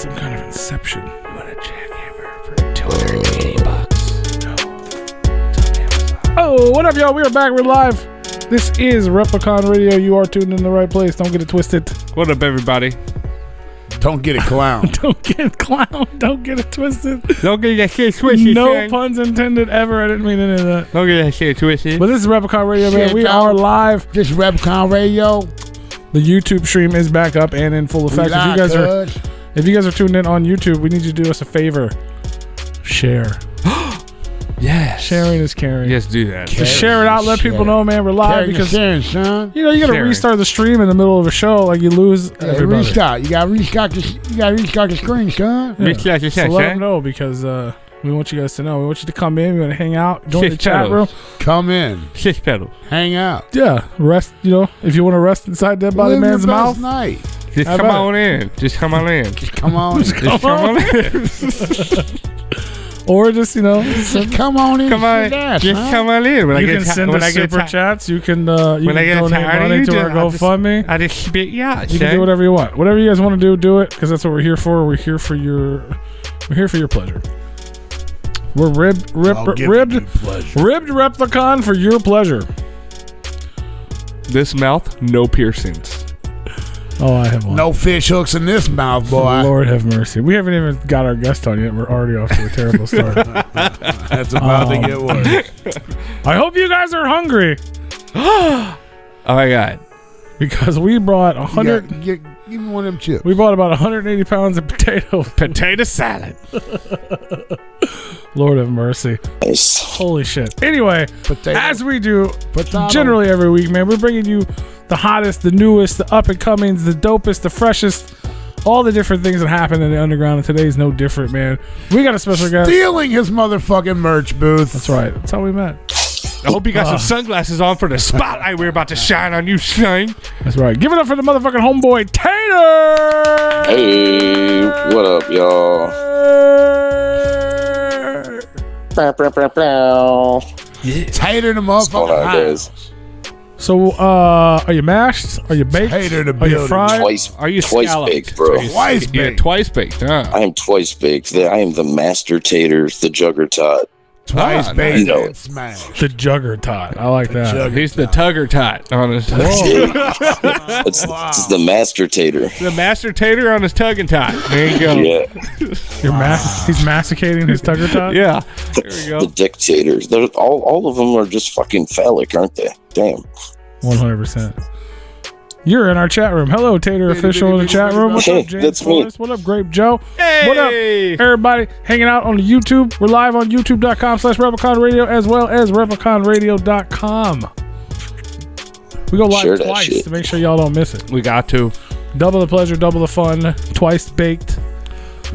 some kind of inception. You want a jackhammer for $280? No. It's on Amazon. Oh, what up, y'all? We are back. We're live. This is Replicon Radio. You are tuned in the right place. Don't get it twisted. What up, everybody? Don't get it clown. Don't get it clown. Don't get it twisted. Don't get that shit twisted. No son. puns intended ever. I didn't mean any of that. Don't get that shit twisted. But this is Replicon Radio, man. Shit, We y'all. are live. This is Replicon Radio. The YouTube stream is back up and in full effect. If you guys are tuned in on YouTube, we need you to do us a favor. Share. Yes. Sharing is caring. Yes, do that. Just share it out. Let people know, man. We're live because sharing, son. you know you got to Sharing. restart the stream in the middle of a show, like you lose everybody. Restart. You got to restart the screen, son. Yeah. Restart your So shit, let son. them know because we want you guys to know. We want you to come in. We want to hang out, join the Six chat room. pedals. Come in. Six pedals. Hang out. Yeah, rest. You know, if you want to rest inside Dead Body Live Man's your mouth, best night. Just How come about on in. Just come on in. Just come on. Just come on in. or just Just come on in. Come on. Just Come on in. When you I can get send when us I get super chats. You can you when I can get donate tired of money you, to our dude, I'll just- GoFundMe. I just spit you out. You can do whatever you want. Whatever you guys want to do it because that's what we're here for. We're here for your pleasure. We're ribbed Replicon for your pleasure. This mouth, no piercings. Oh, I have one. No fish hooks in this mouth, boy. Lord have mercy. We haven't even got our guest on yet. We're already off to a terrible start. That's about to get worse. I hope you guys are hungry Oh my god. because we brought 100. Give me one of them chips. We bought about 180 pounds of potatoes. Potato salad. Lord have mercy. Nice. Holy shit. Anyway, Potato. as we do Potato. generally every week, man, we're bringing you the hottest, the newest, the up and comings, the dopest, the freshest, all the different things that happen in the underground. And today's no different, man. We got a special guest. Stealing his motherfucking merch booth. That's right. That's how we met. I hope you got some sunglasses on for the spotlight we're about to shine on you, son. That's right. Give it up for the motherfucking homeboy, Tater! Hey, what up, y'all? Tater the What's going motherfucking on, guys? house. So, are you mashed? Are you baked? Tater the Are you building. fried? Are you Twice scalloped? baked, bro. Twice Yeah, baked. twice baked, huh? I am twice baked. I am the master tater, the juggertot. Twice Ah, baked nice. and smashed. The Juggertot. I like that. Juggertot. He's the tugger tot on his This is the master tater. the master tater on his tug and tot. There you go. Yeah, He's masticating his Tuggertot? Yeah. There we the go. dictators. They're all of them are just fucking phallic, aren't they? Damn. 100%. You're in our chat room. Hello, Tater Official in the chat room. What's Hey, up, James that's me. Forrest? What up, Grape Joe? Hey! What up, everybody hanging out on the YouTube? We're live on youtube.com/Replicon Radio as well as repliconradio.com. We go live Share that twice shit. to make sure y'all don't miss it. We got to. Double the pleasure, double the fun, twice baked.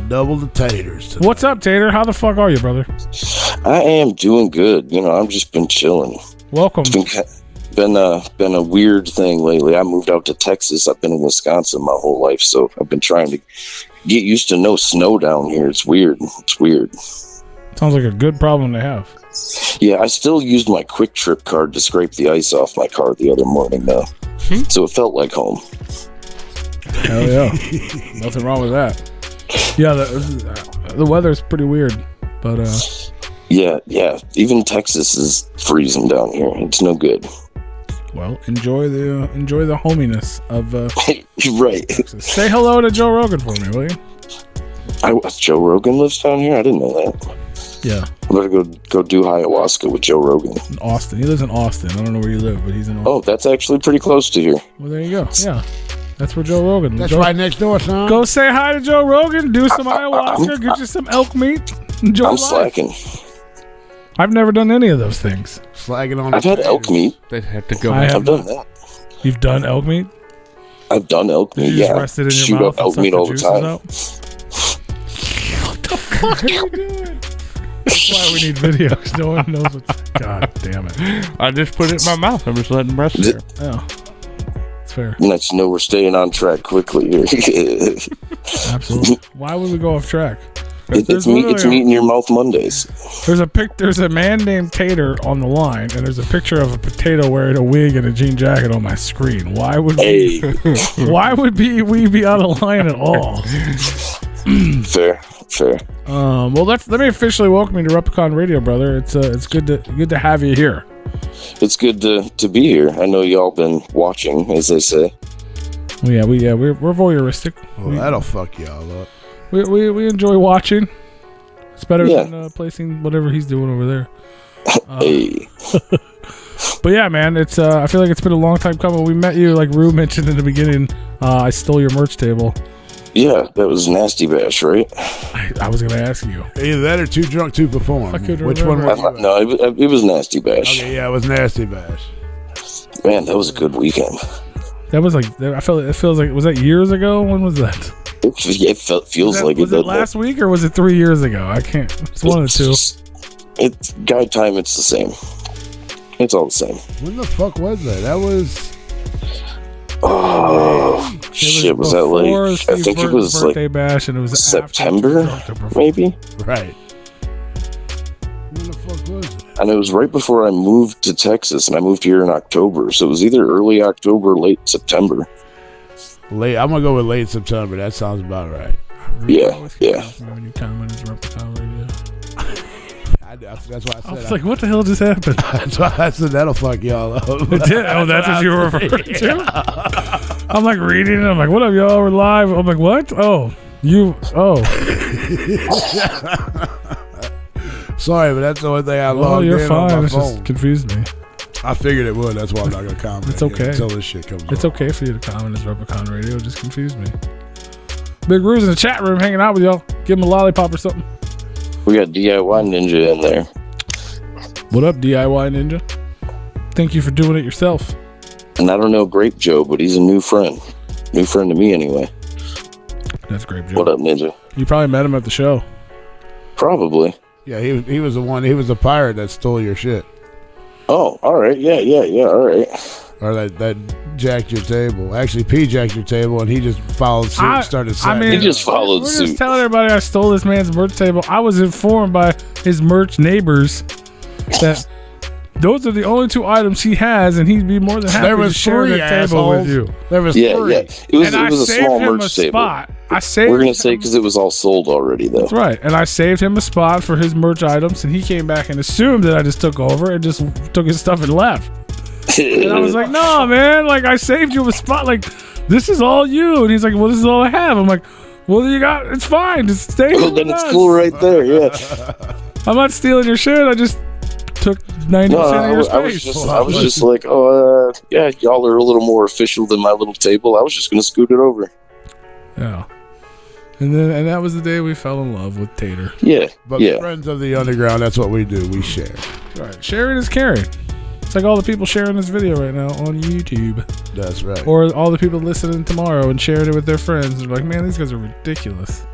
Double the taters. What's up, Tater? How the fuck are you, brother? I am doing good. You know, I've just been chilling. Welcome. It's been a weird thing lately. I moved out to Texas. I've been in Wisconsin my whole life, so I've been trying to get used to no snow down here. It's weird. Sounds like a good problem to have. Yeah, I still used my Quick Trip card to scrape the ice off my car the other morning, though. So it felt like home. Hell yeah. Nothing wrong with that. Yeah, the weather's pretty weird, but Yeah. Even Texas is freezing down here. It's no good. well, enjoy the hominess of Right. Texas. Say hello to Joe Rogan for me, will you? Joe Rogan lives down here? I didn't know that. Yeah, I'm gonna go do ayahuasca with Joe Rogan. in Austin. He lives in Austin. I don't know where you live, but he's in Austin. Oh, that's actually pretty close to here. Well, there you go. Yeah, that's where Joe Rogan lives. That's right next door, son. Go say hi to Joe Rogan. Do some ayahuasca. Get you some elk meat. Enjoy I'm life. slacking. I've never done any of those things. Slagging on I've the had elk taters. meat. They have to go. I have I've done that. You've done elk meat? I've done elk Did meat. you just Yeah, rest it in your shoot mouth up elk and meat suck all the the juices time. out? What are you doing? That's why we need videos. No one knows what's... God damn it. I just put it in my mouth. I'm just letting rest there. Oh. It's fair. Let's know we're staying on track quickly here. Absolutely. Why would we go off track? It's meat in your mouth Mondays. There's a man named Tater on the line, and there's a picture of a potato wearing a wig and a jean jacket on my screen. Why would we Hey, be out of line at all? Fair. Well, let me officially welcome you to Replicon Radio, brother. It's good to have you here. It's good to be here. I know y'all been watching, as they say. We're voyeuristic. Well, that'll fuck y'all up. We enjoy watching. It's better than placing whatever he's doing over there. Hey. But yeah, man, it's I feel like it's been a long time coming. We met you, like Rue mentioned in the beginning. I stole your merch table. Yeah, that was Nasty Bash, right? I was gonna ask you. Either that or Too Drunk to Perform. I couldn't Which one remember. was it? No, it was Nasty Bash. Okay, yeah, it was Nasty Bash. Man, that was a good weekend. That was like it feels like, was that years ago? When was that? Feels like was it last week or was it 3 years ago? I can't. It's one of the two. It's guide time. It's the same. It's all the same. When the fuck was that? That was. Oh shit! Was that like? I think it was like birthday bash, and it was September, maybe. Right. When the fuck was it? And it was right before I moved to Texas, and I moved here in October. So it was either early October or late September. I'm gonna go with late September. That sounds about right. Yeah. When you comment as Replicon Radio. That's why I said. I was like, what the hell just happened? That's why I said that'll fuck y'all up. It did. Oh, that's what you were referring to? I'm like reading it. I'm like, what up, y'all? We're live. I'm like, what? Oh, you. Oh. Sorry, but that's the only thing I logged Oh, you're in on fine. my It's phone. just confused me. I figured it would. That's why I'm not gonna comment. It's okay. Until this shit comes. It's on. okay for you to comment as Replicon Radio. It just confused me. Big Rue's in the chat room hanging out with y'all. Give him a lollipop or something. We got DIY Ninja in there. What up, DIY Ninja? Thank you for doing it yourself. And I don't know Grape Joe, but he's a new friend. New friend to me, anyway. That's great, Joe. What up, Ninja? You probably met him at the show. Probably. Yeah, he was the one. He was the pirate that stole your shit, Oh, all right. Yeah. All right. or that jacked your table. Actually, P jacked your table, and he just followed suit and started setting. He just followed we're suit. just telling everybody I stole this man's merch table. I was informed by his merch neighbors that those are the only two items he has, and he'd be more than happy There was to share three, the table assholes. with you. There was Yeah. three. It was a small merch table. Spot. I saved. We're gonna say because it was all sold already, though. That's right, and I saved him a spot for his merch items, and he came back and assumed that I just took over and just took his stuff and left. And I was like, no, man, like I saved you a spot. Like this is all you. And he's like, well, this is all I have. I'm like, well, you got. It's fine. Just stay. Well, then it's cool right there. Yeah. I'm not stealing your shit. I just took 90% of your space. I was just like, yeah, y'all are a little more official than my little table. I was just gonna scoot it over. Yeah. And that was the day we fell in love with Tater. Yeah. But yeah. friends of the underground, that's what we do. We share. All right. Sharing is caring. It's like all the people sharing this video right now on YouTube. That's right. Or all the people listening tomorrow and sharing it with their friends. They're like, man, these guys are ridiculous.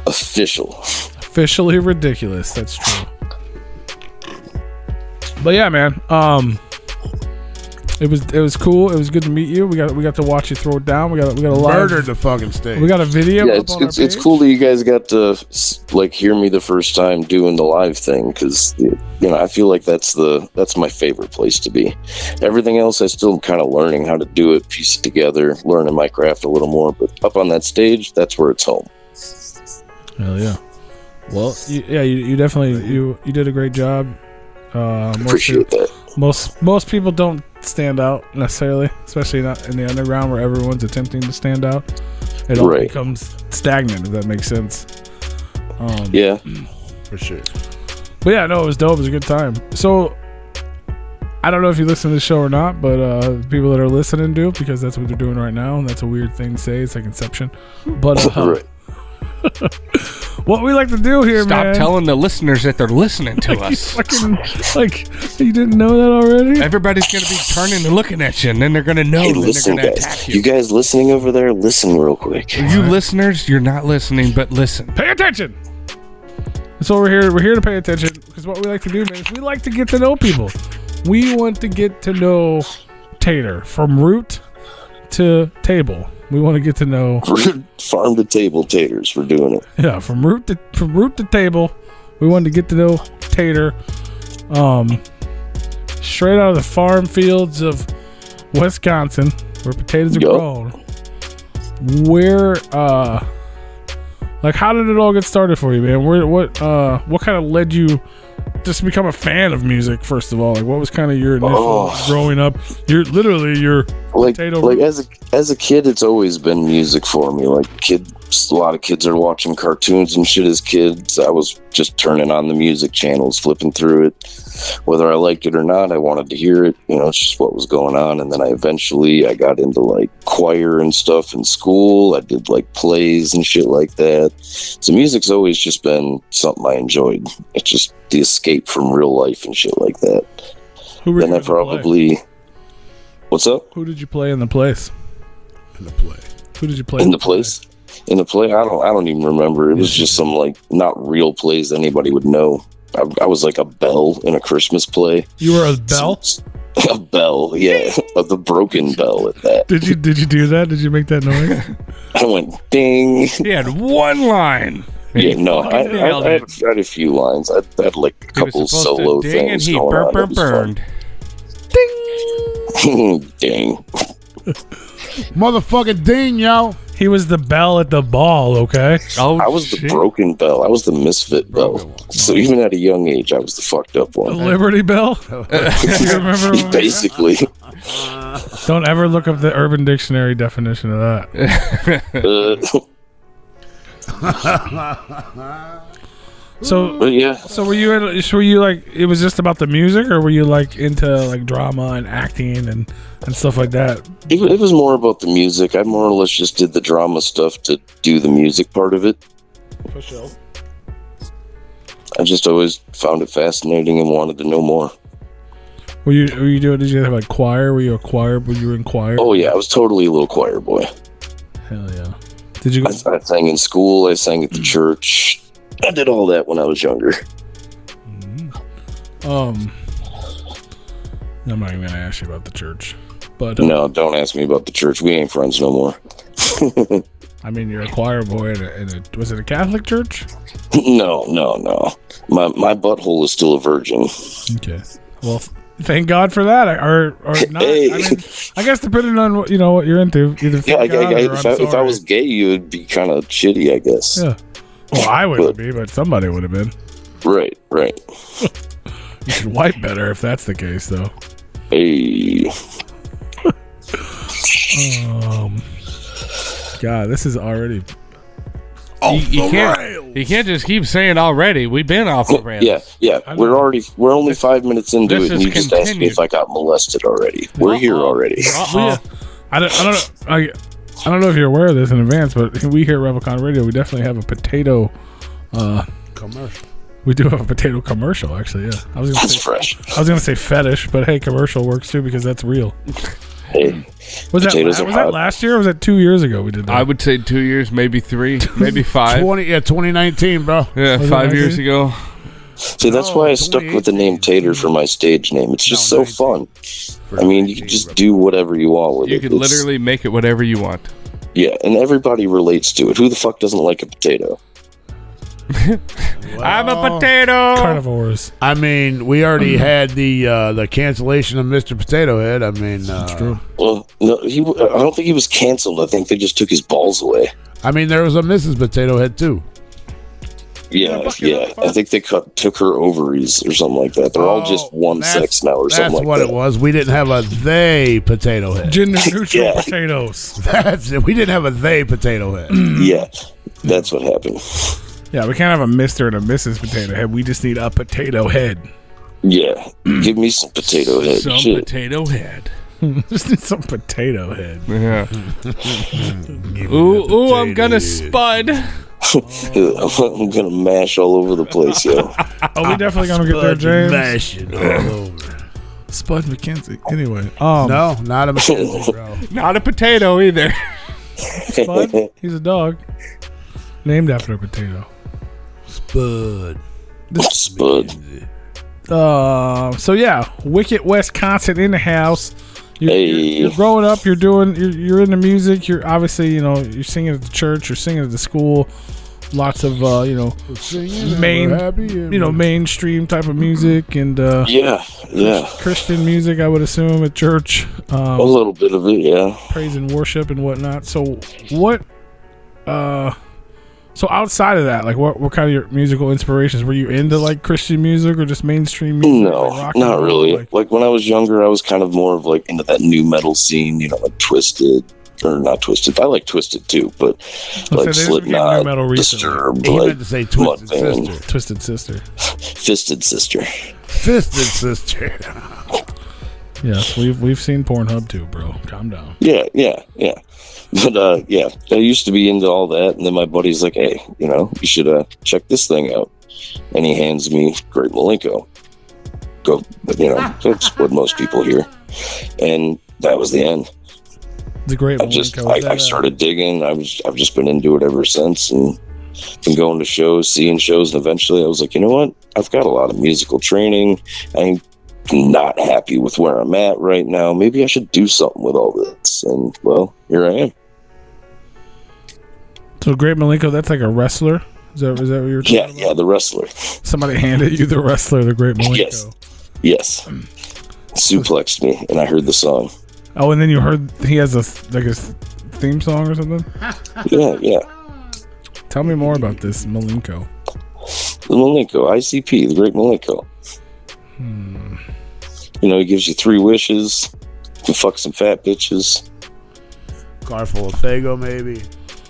Official. Officially ridiculous. That's true. But yeah, man. It was cool. It was good to meet you. We got to watch you throw it down. We got a live, murdered the fucking stage. We got a video. Yeah, up on our it's page. cool that you guys got to like hear me the first time doing the live thing because I feel like that's my favorite place to be. Everything else I still kind of learning how to do it, piece it together, learning my craft a little more. But up on that stage, that's where it's home. Hell yeah. Well, you definitely you did a great job. Appreciate that. Most people don't stand out necessarily, especially not in the underground where everyone's attempting to stand out. It all becomes stagnant, if that makes sense. Yeah, for sure. But yeah, no, it was dope. It was a good time. So I don't know if you listen to the show or not, but people that are listening do because that's what they're doing right now. And that's a weird thing to say. It's like Inception. But right. what we like to do here, man. Stop telling the listeners that they're listening to us. Fucking, like, you didn't know that already? Everybody's going to be turning and looking at you, and then they're going to know, and listen, they're going to guys. attack you. You guys listening over there, listen real quick. You listeners, you're not listening, but listen. Pay attention. That's what we're here. We're here to pay attention because what we like to do, man, is we like to get to know people. We want to get to know Tater from root to table. We want to get to know farm to table taters. We're doing it. Yeah, from root to table. We wanted to get to know Tater. Straight out of the farm fields of Wisconsin, where potatoes are grown. where like how did it all get started for you, man? What kind of led you just to become a fan of music, first of all? Like, what was kind of your initial growing up? You're literally your potato. Like as a kid, it's always been music for me. Like a lot of kids are watching cartoons and shit as kids. I was just turning on the music channels, flipping through it. Whether I liked it or not, I wanted to hear it. You know, it's just what was going on. And then I got into like choir and stuff in school. I did like plays and shit like that. So music's always just been something I enjoyed. It's just the escape from real life and shit like that. What's up? Who did you play in the place? In the play. Who did you play in the place? In the play, I don't even remember. It was just some like not real plays anybody would know. I was like a bell in a Christmas play. You were a bell? A bell, yeah, the broken bell at that. Did you do that? Did you make that noise? I went ding. He had one line. Yeah, no, I had a few lines. I had like a couple solo ding things and he going on. burned. Ding. Ding. Motherfucking ding, yo. He was the bell at the ball, okay? Oh, I was the broken bell. I was the misfit bell. So even at a young age, I was the fucked up The one. Liberty Bell? Do you remember? Basically. Don't ever look up the Urban Dictionary definition of that. So yeah. So were you like, it was just about the music, or were you like into like drama and acting and stuff like that? It was more about the music. I more or less just did the drama stuff to do the music part of it. For sure. I just always found it fascinating and wanted to know more. Were you doing? Did you have like choir? Were you a choir? Were you in choir? Oh yeah, I was totally a little choir boy. Hell yeah! Did you? I sang in school. I sang at the church. I did all that when I was younger. I'm not even gonna ask you about the church, but no, don't ask me about the church. We ain't friends no more. I mean, you're a choir boy in a was it a Catholic church? No. My butthole is still a virgin. Okay. Well, thank God for that, or not. Hey. I mean, I guess depending on what you're into. Either thank God or if I was gay, you would be kind of shitty, I guess. Yeah. Well, I wouldn't be, but somebody would have been. Right. You should wipe better if that's the case, though. Hey. God, this is already. You can't just keep saying already. We've been off the rails. Yeah. We're only 5 minutes into it, and you just asked me if I got molested already. We're here already. Yeah. I don't know if you're aware of this in advance, but we here at Replicon Radio, we definitely have a potato commercial. We do have a potato commercial, actually. Yeah, That's fresh. I was gonna say fetish, but hey, commercial works too because that's real. Hey, was that last year or was that 2 years ago we did that? I would say 2 years, maybe 3, maybe 5. 2019, bro. Yeah, Was it 5 years 19? ago. See, that's why I stuck with the name Tater for my stage name. It's just so fun. I mean, you can just do whatever you want with it. You can literally make it whatever you want. Yeah, and everybody relates to it. Who the fuck doesn't like a potato? I'm a potato. Carnivores. I mean, we already had the cancellation of Mr. Potato Head. I mean, that's true. Well, no, I don't think he was canceled. I think they just took his balls away. I mean, there was a Mrs. Potato Head too. Yeah. I think they took her ovaries or something like that. They're all just one sex now or something like that. That's what it was. We didn't have a they potato head. Gender neutral Yeah. potatoes. That's it. We didn't have a they potato head. Yeah, that's what happened. Yeah, we can't have a Mr. and a Mrs. Potato Head. We just need a potato head. Yeah, give me some potato head. Some Shit. potato head. Just need some potato head. Yeah. Ooh, I'm gonna spud. I'm gonna mash all over the place, yo. Oh, we definitely gonna get there, James. Mashing all over. Spud McKenzie. Anyway, No, not a McKenzie, bro. Not a potato either. Spud. He's a dog named after a potato. Spud. Spud. So yeah, Wicked Wisconsin in the house. You're growing up. You're in the music. You're obviously, you're singing at the church. You're singing at the school. lots of Singing, main, we're happy and mainstream type of music and Yeah. Christian music, I would assume, at church. A little bit of it, yeah. Praise and worship and whatnot. So what? So outside of that, like what kind of your musical inspirations? Were you into like Christian music or just mainstream music? No, like rock and not roll? really. Like when I was younger, I was kind of more of like into that new metal scene, like Twisted. Or not Twisted. I like Twisted too, but like Slipknot, Disturbed, he like meant to say Twisted Mudvayne. Sister. Twisted Sister. Fisted Sister. Fisted Sister. Yes, we've seen Pornhub too, bro. Calm down. Yeah. But I used to be into all that, and then my buddy's like, "Hey, you should check this thing out," and he hands me Great Malenko. That's what most people hear, and that was the end. The Great Malenko. I started digging. I've just been into it ever since, and been going to shows, seeing shows, and eventually I was like, you know what? I've got a lot of musical training. I'm not happy with where I'm at right now. Maybe I should do something with all this, and well, here I am. So Great Malenko, that's like a wrestler? Is that what you were talking about? Yeah, the wrestler. Somebody handed you the wrestler, the Great Malenko. Yes. Suplexed me, and I heard the song. Oh, and then you heard he has a theme song or something? Yeah. Tell me more about this Malenko. The Malenko, ICP, the Great Malenko. He gives you 3 wishes. You can fuck some fat bitches. Car full of Fago, maybe.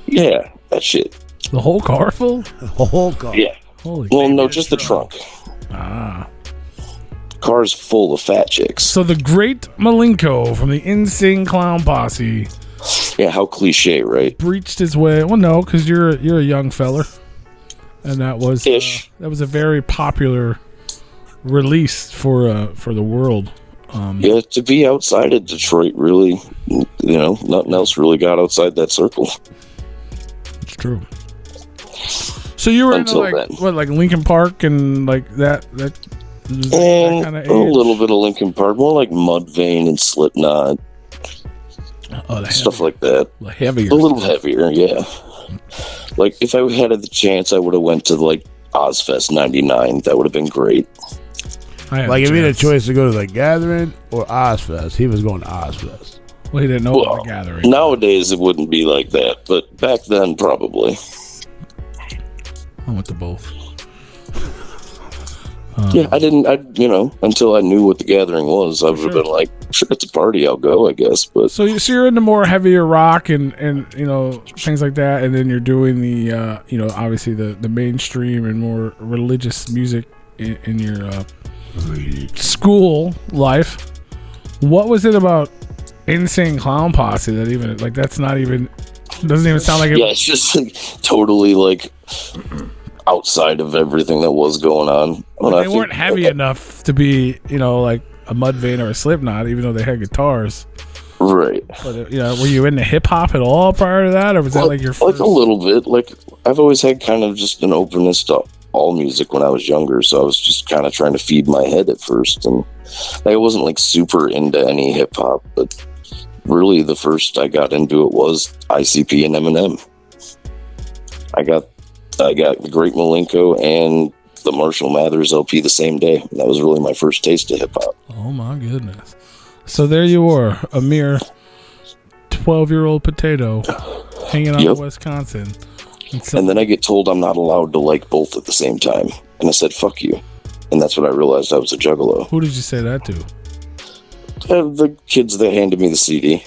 Yeah, that shit. The whole car full? The whole car. Yeah. Holy Well, no, just the trunk. Ah. Car's full of fat chicks. So the Great Malenko from the Insane Clown Posse. Yeah, how cliche, right? Breached his way. Well, no, because you're a young feller, and that was a very popular release for the world. Yeah, to be outside of Detroit, really, nothing else really got outside that circle. It's true. So you were Until into then. like Linkin Park and like that And kind of a little bit of Linkin Park, more like Mudvayne and Slipknot, stuff like that. Heavier. A little heavier, yeah. Like if I had the chance, I would have went to like Ozfest '99. That would have been great. Like if he had a choice to go to the Gathering or Ozfest, he was going to Ozfest. Well, he didn't know about the Gathering. Nowadays, it wouldn't be like that, but back then, probably. I went to both. Yeah, I didn't. Until I knew what the Gathering was, I would have been like, "Sure, it's a party. I'll go, I guess." But so you're into more heavier rock and things like that, and then you're doing the obviously the mainstream and more religious music in your school life. What was it about Insane Clown Posse that even like that's not even doesn't even sound like it? Yeah, it's just like totally like outside of everything that was going on. They weren't heavy enough to be like a Mudvayne or a Slipknot, even though they had guitars. Right. But were you into hip hop at all prior to that, or was that like your first? Like a little bit. Like I've always had kind of just an openness to all music when I was younger, so I was just kind of trying to feed my head at first, and I wasn't like super into any hip hop, but really the first I got into it was ICP and Eminem. I got the Great Malenko and the Marshall Mathers LP the same day. And that was really my first taste of hip hop. Oh my goodness! So there you were, a mere 12-year-old potato hanging out in Wisconsin. And then I get told I'm not allowed to like both at the same time. And I said, fuck you. And that's when I realized I was a juggalo. Who did you say that to? The kids that handed me the CD.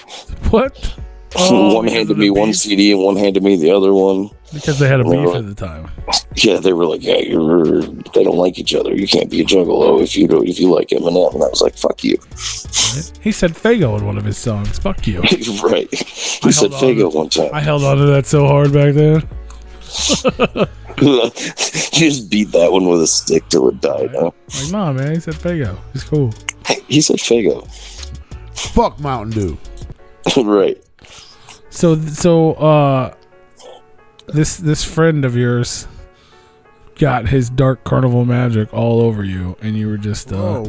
What? Oh, one handed me one CD and one handed me the other one. Because they had a beef at the time. Yeah, they were like, yeah, they don't like each other. You can't be a juggalo if you like Eminem. And I was like, fuck you. He said Fago in one of his songs. Fuck you. Right. He said Fago one time. I held on to that so hard back then. You just beat that one with a stick till it died, huh? Like, nah, man, he said Fago. He's cool. He said Fago. Fuck Mountain Dew. Right. So this friend of yours got his dark carnival magic all over you, and you were just whoa.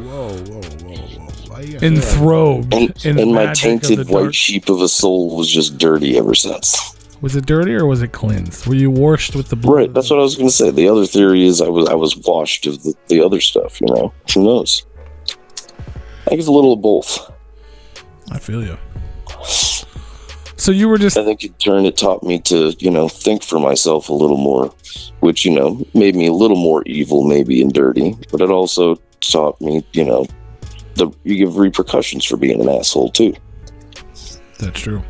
enthralled. And my tainted white sheep of a soul was just dirty ever since. Was it dirty or was it cleansed? Were you washed with the blood? Right, that's what I was going to say. The other theory is I was washed of the other stuff, you know. Who knows? I think it's a little of both. I feel you. So you were just... I think in turn it taught me to, you know, think for myself a little more, which, you know, made me a little more evil maybe and dirty. But it also taught me, you know, you give repercussions for being an asshole too. That's true.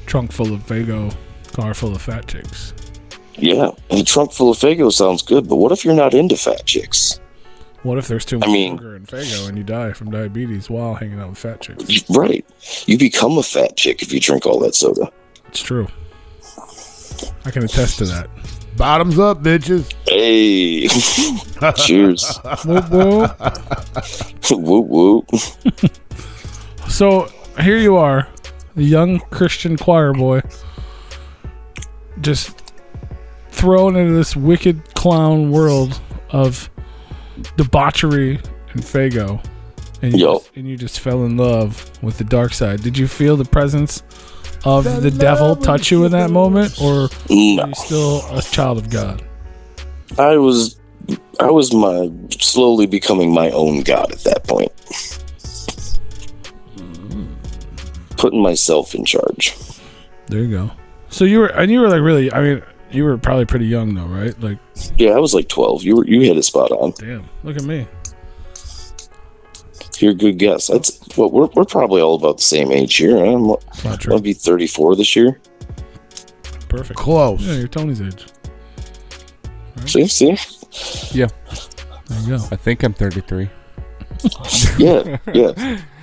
Trunk full of Fago, car full of fat chicks. Yeah, and a trunk full of Fago sounds good, but what if you're not into fat chicks? What if there's too much sugar in Fago and you die from diabetes while hanging out with fat chicks? Right. You become a fat chick if you drink all that soda. It's true. I can attest to that. Bottoms up, bitches. Hey. Cheers. Whoop, whoop. Whoop, whoop. So, here you are, the young Christian choir boy, just thrown into this wicked clown world of debauchery and Fago, and you just fell in love with the dark side. Did you feel the presence of the devil touch you in that moment, or No. are you still a child of God? I was slowly becoming my own god at that point. Putting myself in charge. There you go. So you were like really, I mean, you were probably pretty young though, right? Like, yeah, I was like 12. You hit it spot on. damn, look at me. You're a good guess. That's we're probably all about the same age here. Not true. I'll be 34 this year. Perfect. Close. Yeah, you're Tony's age. See? Yeah, There you go. I think I'm 33. Yeah.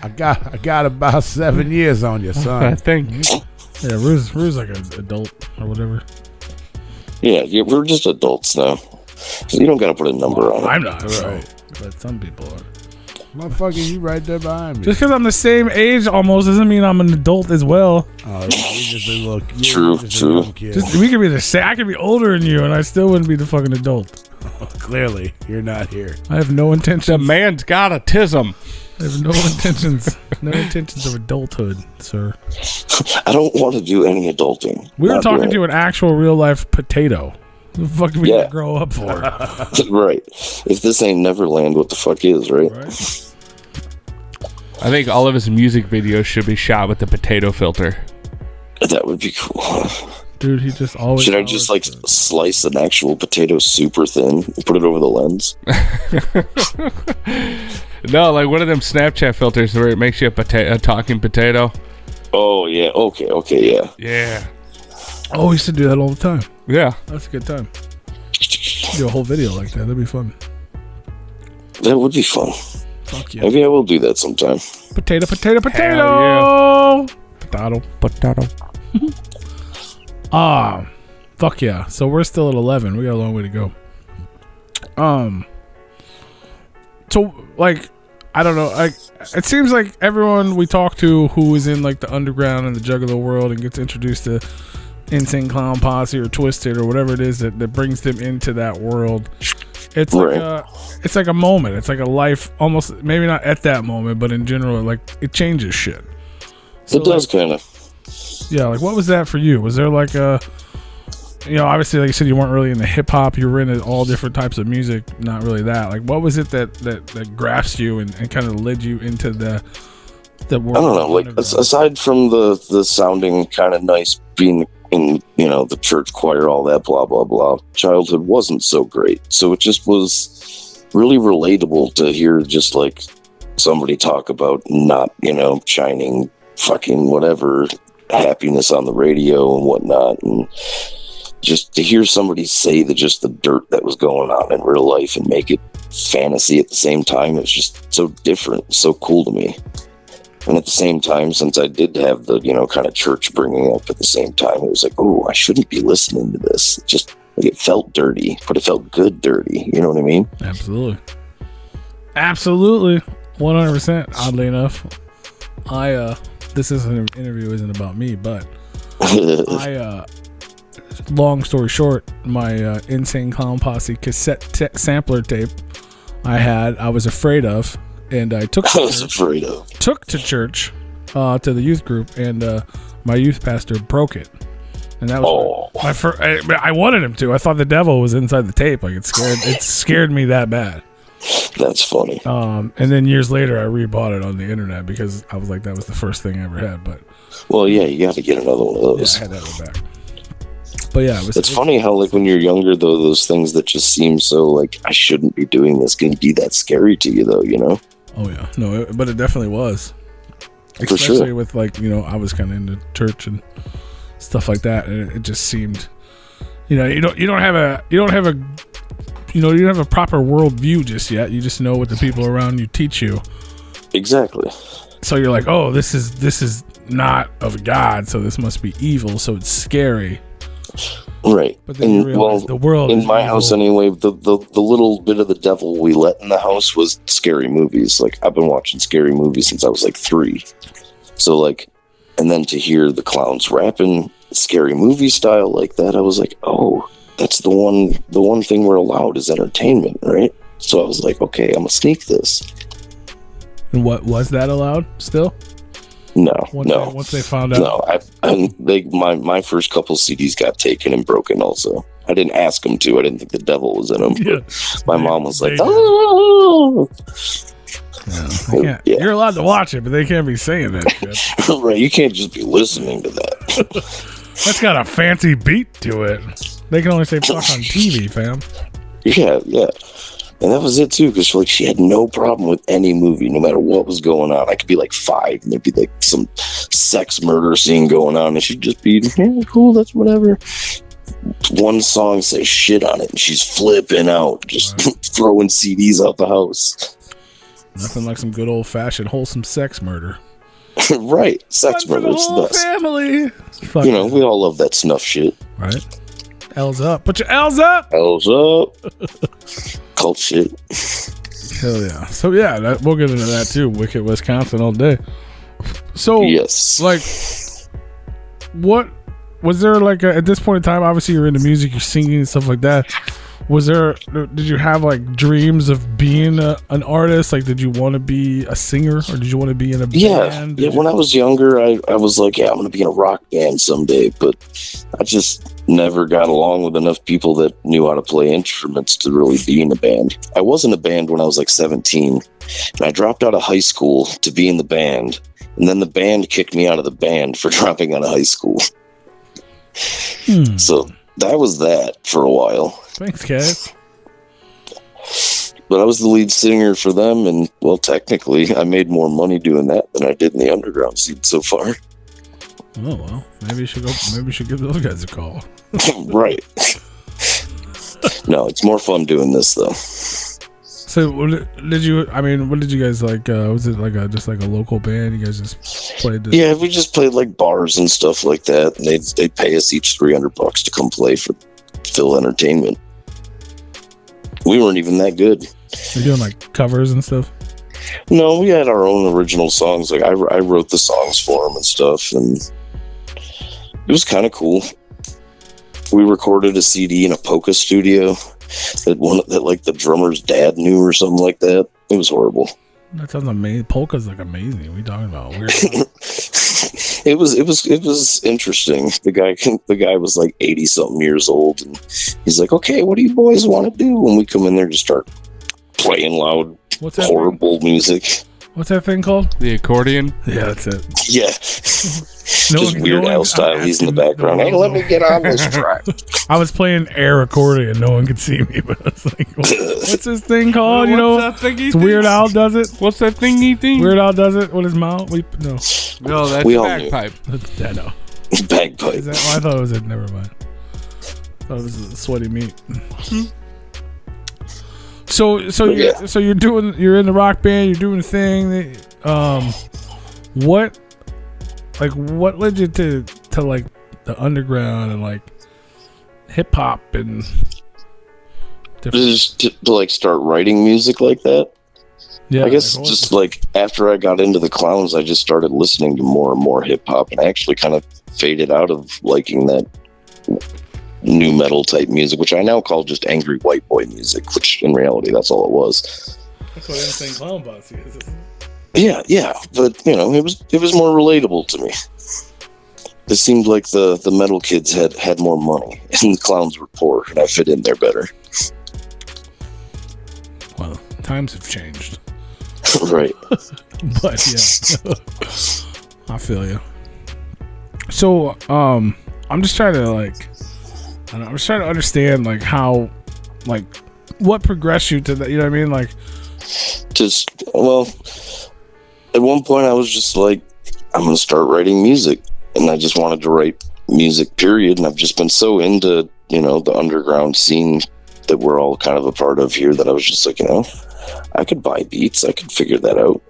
I got about 7 years on you, I son. think. Yeah, Rue's like an adult or whatever. Yeah, we're just adults now. So you don't got to put a number on it. I'm not, but some people are. Motherfucker, you right there behind me. Just because I'm the same age almost doesn't mean I'm an adult as well. Oh, you just a little kid. True. Young kid. We could be the same. I could be older than you, and I still wouldn't be the fucking adult. Clearly, you're not here. I have no The intentions. man's got autism. I have no intentions of adulthood, sir. I don't want to do any adulting. We were Not talking doing to an actual real life potato. What the fuck did we Yeah. grow up for? it. Right. If this ain't Neverland, what the fuck is, right? Right? I think all of his music videos should be shot with the potato filter. That would be cool. Dude, he just always. Should I just like slice an actual potato super thin and put it over the lens? No, like one of them Snapchat filters where it makes you a talking potato. Oh yeah. Okay. Yeah. Yeah. Oh, we used to do that all the time. Yeah. That's a good time. Do a whole video like that. That'd be fun. That would be fun. Fuck yeah. Maybe I will do that sometime. Potato. Hell Potato. Fuck yeah. So we're still at 11. We got a long way to go. So like, I don't know. Like, it seems like everyone we talk to who is in like the underground and the Juggalo world and gets introduced to Insane Clown Posse or Twisted or whatever it is that brings them into that world. It's like it's like a moment. It's like a life, almost maybe not at that moment, but in general, like it changes shit. So It does kind of. yeah, like what was that for you? Was there like a, obviously like you said, you weren't really into hip hop. You were into all different types of music. Not really that. Like what was it that grasped you and kind of led you into the world? I don't know. Like aside from the sounding kind of nice, being in the church choir, all that blah blah blah. Childhood wasn't so great, so it just was really relatable to hear just like somebody talk about not shining fucking whatever happiness on the radio and whatnot, and just to hear somebody say just the dirt that was going on in real life and make it fantasy at the same time. It was just so different, so cool to me. And at the same time, since I did have the, kind of church bringing up at the same time, it was like, oh, I shouldn't be listening to this. Just like it felt dirty, but it felt good dirty. You know what I mean? Absolutely. 100%. Oddly enough, this isn't an interview, isn't about me, but long story short, my Insane Clown Posse cassette sampler tape I was afraid of, and I took to church to the youth group, and my youth pastor broke it And that was my first. I wanted him to. I thought the devil was inside the tape. Like it scared me that bad. That's funny. And then years later, I rebought it on the internet because I was like, that was the first thing I ever had. But well, yeah, you got to get another one of those. Yeah, I had that one back. But yeah, it's funny how like when you're younger though, those things that just seem so like I shouldn't be doing this can be that scary to you though, you know? Oh yeah, no, but it definitely was. Especially with like, you know, I was kind of into church and stuff like that, and it just seemed, you know, you don't have a proper worldview just yet. You just know what the people around you teach you. Exactly. So you're like, oh, this is not of God, so this must be evil, so it's scary. Right. But then you realize the world in my house anyway, the little bit of the devil we let in the house was scary movies. Like I've been watching scary movies since I was like 3. So like, and then to hear the clowns rapping scary movie style like that, I was like, oh, that's the one thing we're allowed is entertainment, right? So I was like, okay, I'm gonna sneak this. And what was that allowed still? No, once they found out. No, my first couple CDs got taken and broken. Also, I didn't ask them to. I didn't think the devil was in them. Yeah. My mom was like, "Oh." Yeah. You're allowed to watch it, but they can't be saying that shit. Right? You can't just be listening to that. That's got a fancy beat to it. They can only say "fuck" on TV, fam. Yeah. And that was it too, because like she had no problem with any movie, no matter what was going on. I could be like 5, and there'd be like some sex murder scene going on, and she'd just be, yeah, cool, that's whatever. One song says shit on it, and she's flipping out, just throwing CDs out the house. Nothing like some good old fashioned wholesome sex murder. Right, sex murder. It's the best. Family. You know, we all love that snuff shit. Right. L's up. Put your L's up. L's up. Cult shit. Hell yeah. So yeah, we'll get into that too. Wicked Wisconsin all day. So yes, like, what was there like at this point in time? Obviously, you're into music, you're singing and stuff like that. Did you have like dreams of being an artist? Like, did you want to be a singer, or did you want to be in a band? Yeah. When I was younger, I was like, yeah, I'm going to be in a rock band someday. But I just never got along with enough people that knew how to play instruments to really be in a band. I was in a band when I was like 17, and I dropped out of high school to be in the band. And then the band kicked me out of the band for dropping out of high school. So that was that for a while. Thanks, guys. But I was the lead singer for them, and well, technically, I made more money doing that than I did in the underground scene so far. Oh well, maybe you should go. Maybe you should give those guys a call. Right. No, it's more fun doing this though. So, did you? I mean, what did you guys like? Was it like just like a local band? You guys just played? Yeah, we just played like bars and stuff like that, and they'd pay us each $300 to come play for Phil Entertainment. We weren't even that good. You're doing like covers and stuff? No, we had our own original songs. Like I wrote the songs for them and stuff, and it was kind of cool. We recorded a CD in a polka studio that like the drummer's dad knew or something like that. It was horrible. That sounds amazing. Polka's like amazing. What are you talking about? Weird. It was interesting. The guy was like 80 something years old, and he's like, "Okay, what do you boys want to do?" When we come in there, just start playing loud, horrible music. What's that thing called? The accordion? Yeah, that's it. Yeah. Just Weird Al style. He's in the background. Hey, let me get on this track. I was playing air accordion. No one could see me, but I was like, what's this thing called? It's Weird Al does it. What's that thingy thing? Weird Al does it with his mouth. No, that's bagpipe. Yeah, no. Bagpipe. I thought it was never mind. I thought it was sweaty meat. So you're in the rock band, you're doing the thing. What led you to like the underground and like hip hop and just to like start writing music like that? Yeah, I guess just like after I got into the clowns, I just started listening to more and more hip hop, and I actually kind of faded out of liking that new metal type music, which I now call just angry white boy music, which in reality that's all it was. That's what Insane Clown Boss is. Yeah, but it was more relatable to me. It seemed like the metal kids had more money, and the clowns were poor, and I fit in there better. Well, times have changed. Right. But yeah, I feel you. So, I'm just trying to like, I don't know, I'm just trying to understand like how, like, what progressed you to that. You know what I mean? Like, just at one point I was just like, I'm gonna start writing music, and I just wanted to write music. Period. And I've just been so into the underground scene that we're all kind of a part of here that I was just like, I could buy beats, I could figure that out,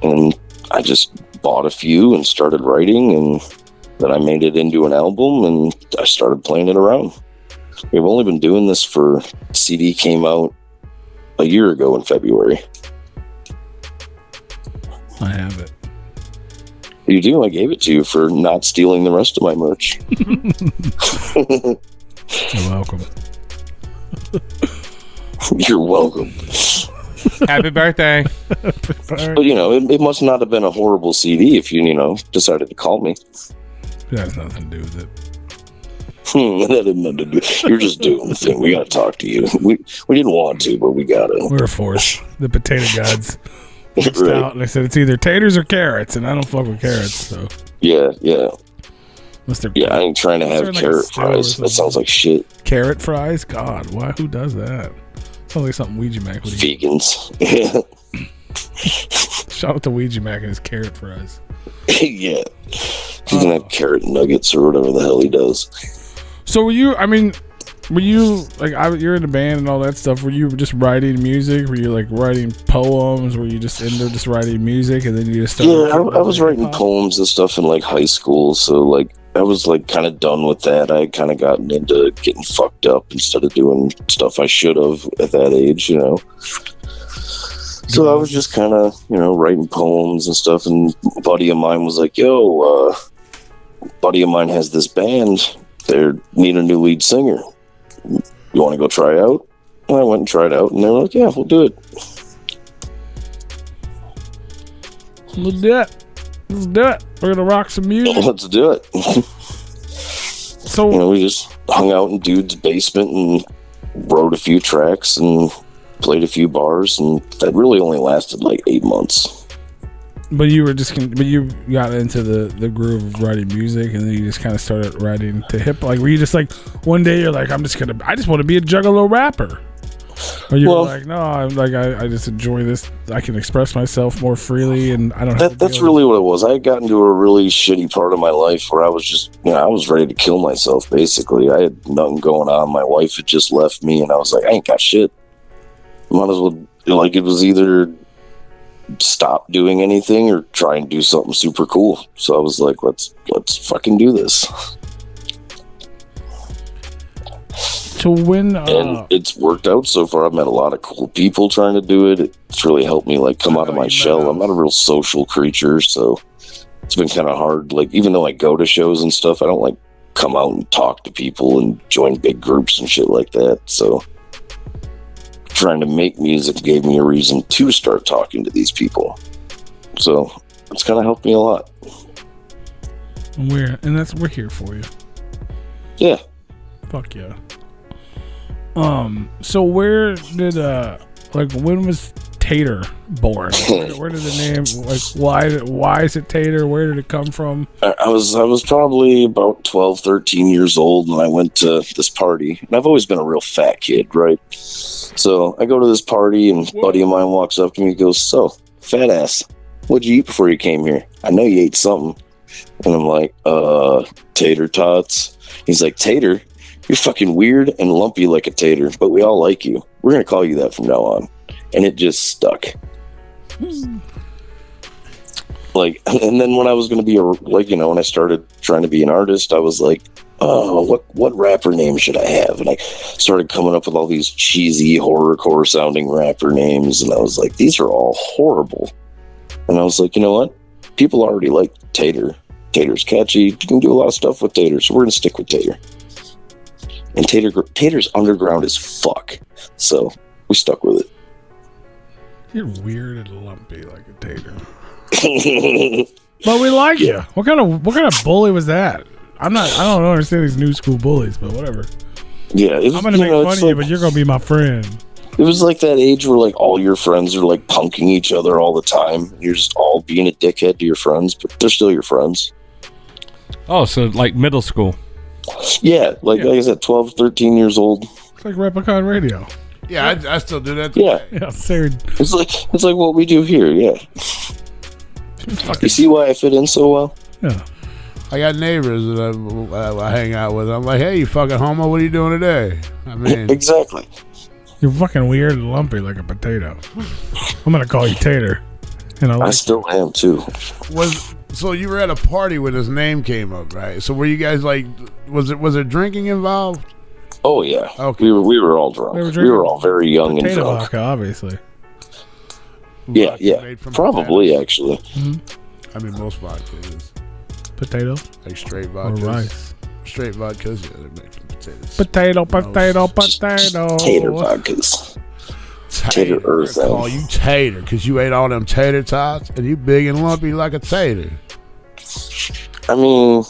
and I just bought a few and started writing, and then I made it into an album, and I started playing it around. We've only been doing this CD came out a year ago in February. I have it. You do? I gave it to you for not stealing the rest of my merch. You're welcome. You're welcome. Happy birthday. But it must not have been a horrible CD if you decided to call me. It has nothing to do with it. That had nothing to do. You're just doing the thing. We gotta talk to you. We didn't want to, but we gotta. We're forced. The potato gods reached Right. out and they said it's either taters or carrots, and I don't fuck with carrots. So Yeah. unless they're I ain't trying to have like carrot stew or fries. That something. sounds like shit. carrot fries. God, why? Who does that? Sounds like something Ouija Mac would eat. Vegans. Yeah. Shout out to Ouija Mac and his carrot fries. Yeah. He's gonna have carrot nuggets or whatever the hell he does. So were you like you're in a band and all that stuff? Were you just writing music? Were you like writing poems? Were you just into just writing music and then you just started? Yeah, I was writing poems and stuff in like high school. So like I was like kind of done with that. I had kind of gotten into getting fucked up instead of doing stuff I should have at that age, So I was just kind of, writing poems and stuff. And a buddy of mine was like, yo, buddy of mine has this band. They need a new lead singer. You want to go try out? And I went and tried out, and they were like, yeah, we'll do it. Let's do it. Let's do it. We're gonna rock some music. Let's do it. So we just hung out in dude's basement and wrote a few tracks and played a few bars, and that really only lasted like 8 months. But you got into the groove of writing music, and then you just kind of started writing to hip. Like, were you just like one day you're like, I just want to be a juggalo rapper, or you were like, no, I just enjoy this. I can express myself more freely, and I don't. That's really what it was. I had gotten to a really shitty part of my life where I was just, I was ready to kill myself. Basically, I had nothing going on. My wife had just left me, and I was like, I ain't got shit. Might as well. Like, it was either stop doing anything or try and do something super cool. So I was like, let's fucking do this. So when and it's worked out so far. I've met a lot of cool people trying to do it. It's really helped me like come out of my shell. I'm not a real social creature, so it's been kind of hard. Like, even though I go to shows and stuff, I don't like come out and talk to people and join big groups and shit like that. So trying to make music gave me a reason to start talking to these people. So it's kind of helped me a lot. we're here for you. Yeah. Fuck yeah. So where did when was Tater born? Where did the name, like, why is it Tater? Where did it come from? I was probably about 12, 13 years old when I went to this party. And I've always been a real fat kid, right? So I go to this party, and a buddy of mine walks up to me and goes, so, fat ass, what'd you eat before you came here? I know you ate something. And I'm like, tater tots. He's like, Tater? You're fucking weird and lumpy like a tater, but we all like you. We're going to call you that from now on. And it just stuck. Like, and then when I was going to be when I started trying to be an artist, I was like, what rapper name should I have? And I started coming up with all these cheesy horrorcore sounding rapper names. And I was like, these are all horrible. And I was like, you know what? People already like Tater. Tater's catchy. You can do a lot of stuff with Tater. So we're going to stick with Tater. And Tater's underground as fuck. So we stuck with it. You're weird and lumpy like a tater. But we like you. What kind of bully was that? I don't understand these new school bullies, but whatever. Yeah, I'm gonna make fun of you, but you're gonna be my friend. It was like that age where like all your friends are like punking each other all the time. You're just all being a dickhead to your friends, but they're still your friends. Oh, so like middle school. Yeah, like I said, 12, 13 years old. It's like Replicon Radio. Yeah, I still do that. Yeah, Yeah, same. it's like what we do here. Yeah, you see why I fit in so well? Yeah. I got neighbors that I hang out with. I'm like, hey, you fucking homo, what are you doing today? I mean, Exactly. You're fucking weird and lumpy like a potato. I'm gonna call you Tater. And I still am too. So you were at a party when his name came up, right? So were you guys like, was there drinking involved? Oh yeah. Okay. We were all drunk. We were all very young and potato drunk. vodka, obviously. Yeah, Made from probably potatoes. actually. I mean, most vodka is Potato like straight or vodka. rice. Straight vodkas, yeah, they're made from potatoes. Potato. Tater vodkas. Tater Earth. I call you Tater because you ate all them tater tots and you big and lumpy like a tater. I mean,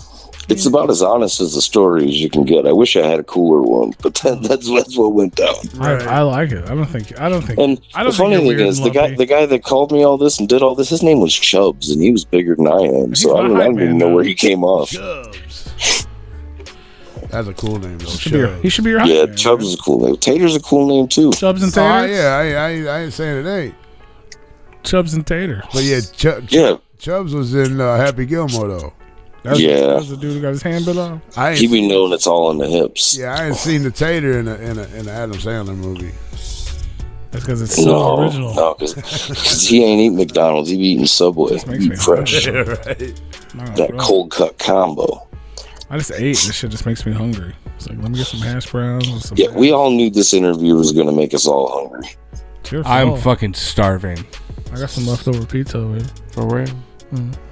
it's about as honest as the story as you can get. I wish I had a cooler one, but that's what went down. I like it. I don't think. And I don't the funny think you're thing weird is, and the lumpy. guy that called me all this and did all this, his name was Chubbs, and he was bigger than I am. He's So I my don't hype even man, know though. where he came off. Chubbs. That's a cool name though. He should be your hype Yeah, man, Chubbs is a cool name. Tater's a cool name too. Chubbs and Oh Tater. yeah, I ain't saying it ain't. Chubbs and Tater. But yeah, Yeah, Chubbs was in Happy Gilmore though. That Yeah. was the dude who got his hand bit off. I ain't he be knowing it's all on the hips. Yeah, I ain't seen the Tater in an Adam Sandler movie. That's because it's so original. No, because he ain't eating McDonald's. He be eating Subway. This makes me Fresh. Right. That cold cut combo. I just ate. This shit just makes me hungry. It's like, let me get some hash browns. And some Yeah, we all knew this interview was going to make us all hungry. It's your I'm fault. fucking starving. I got some leftover pizza over here. For real?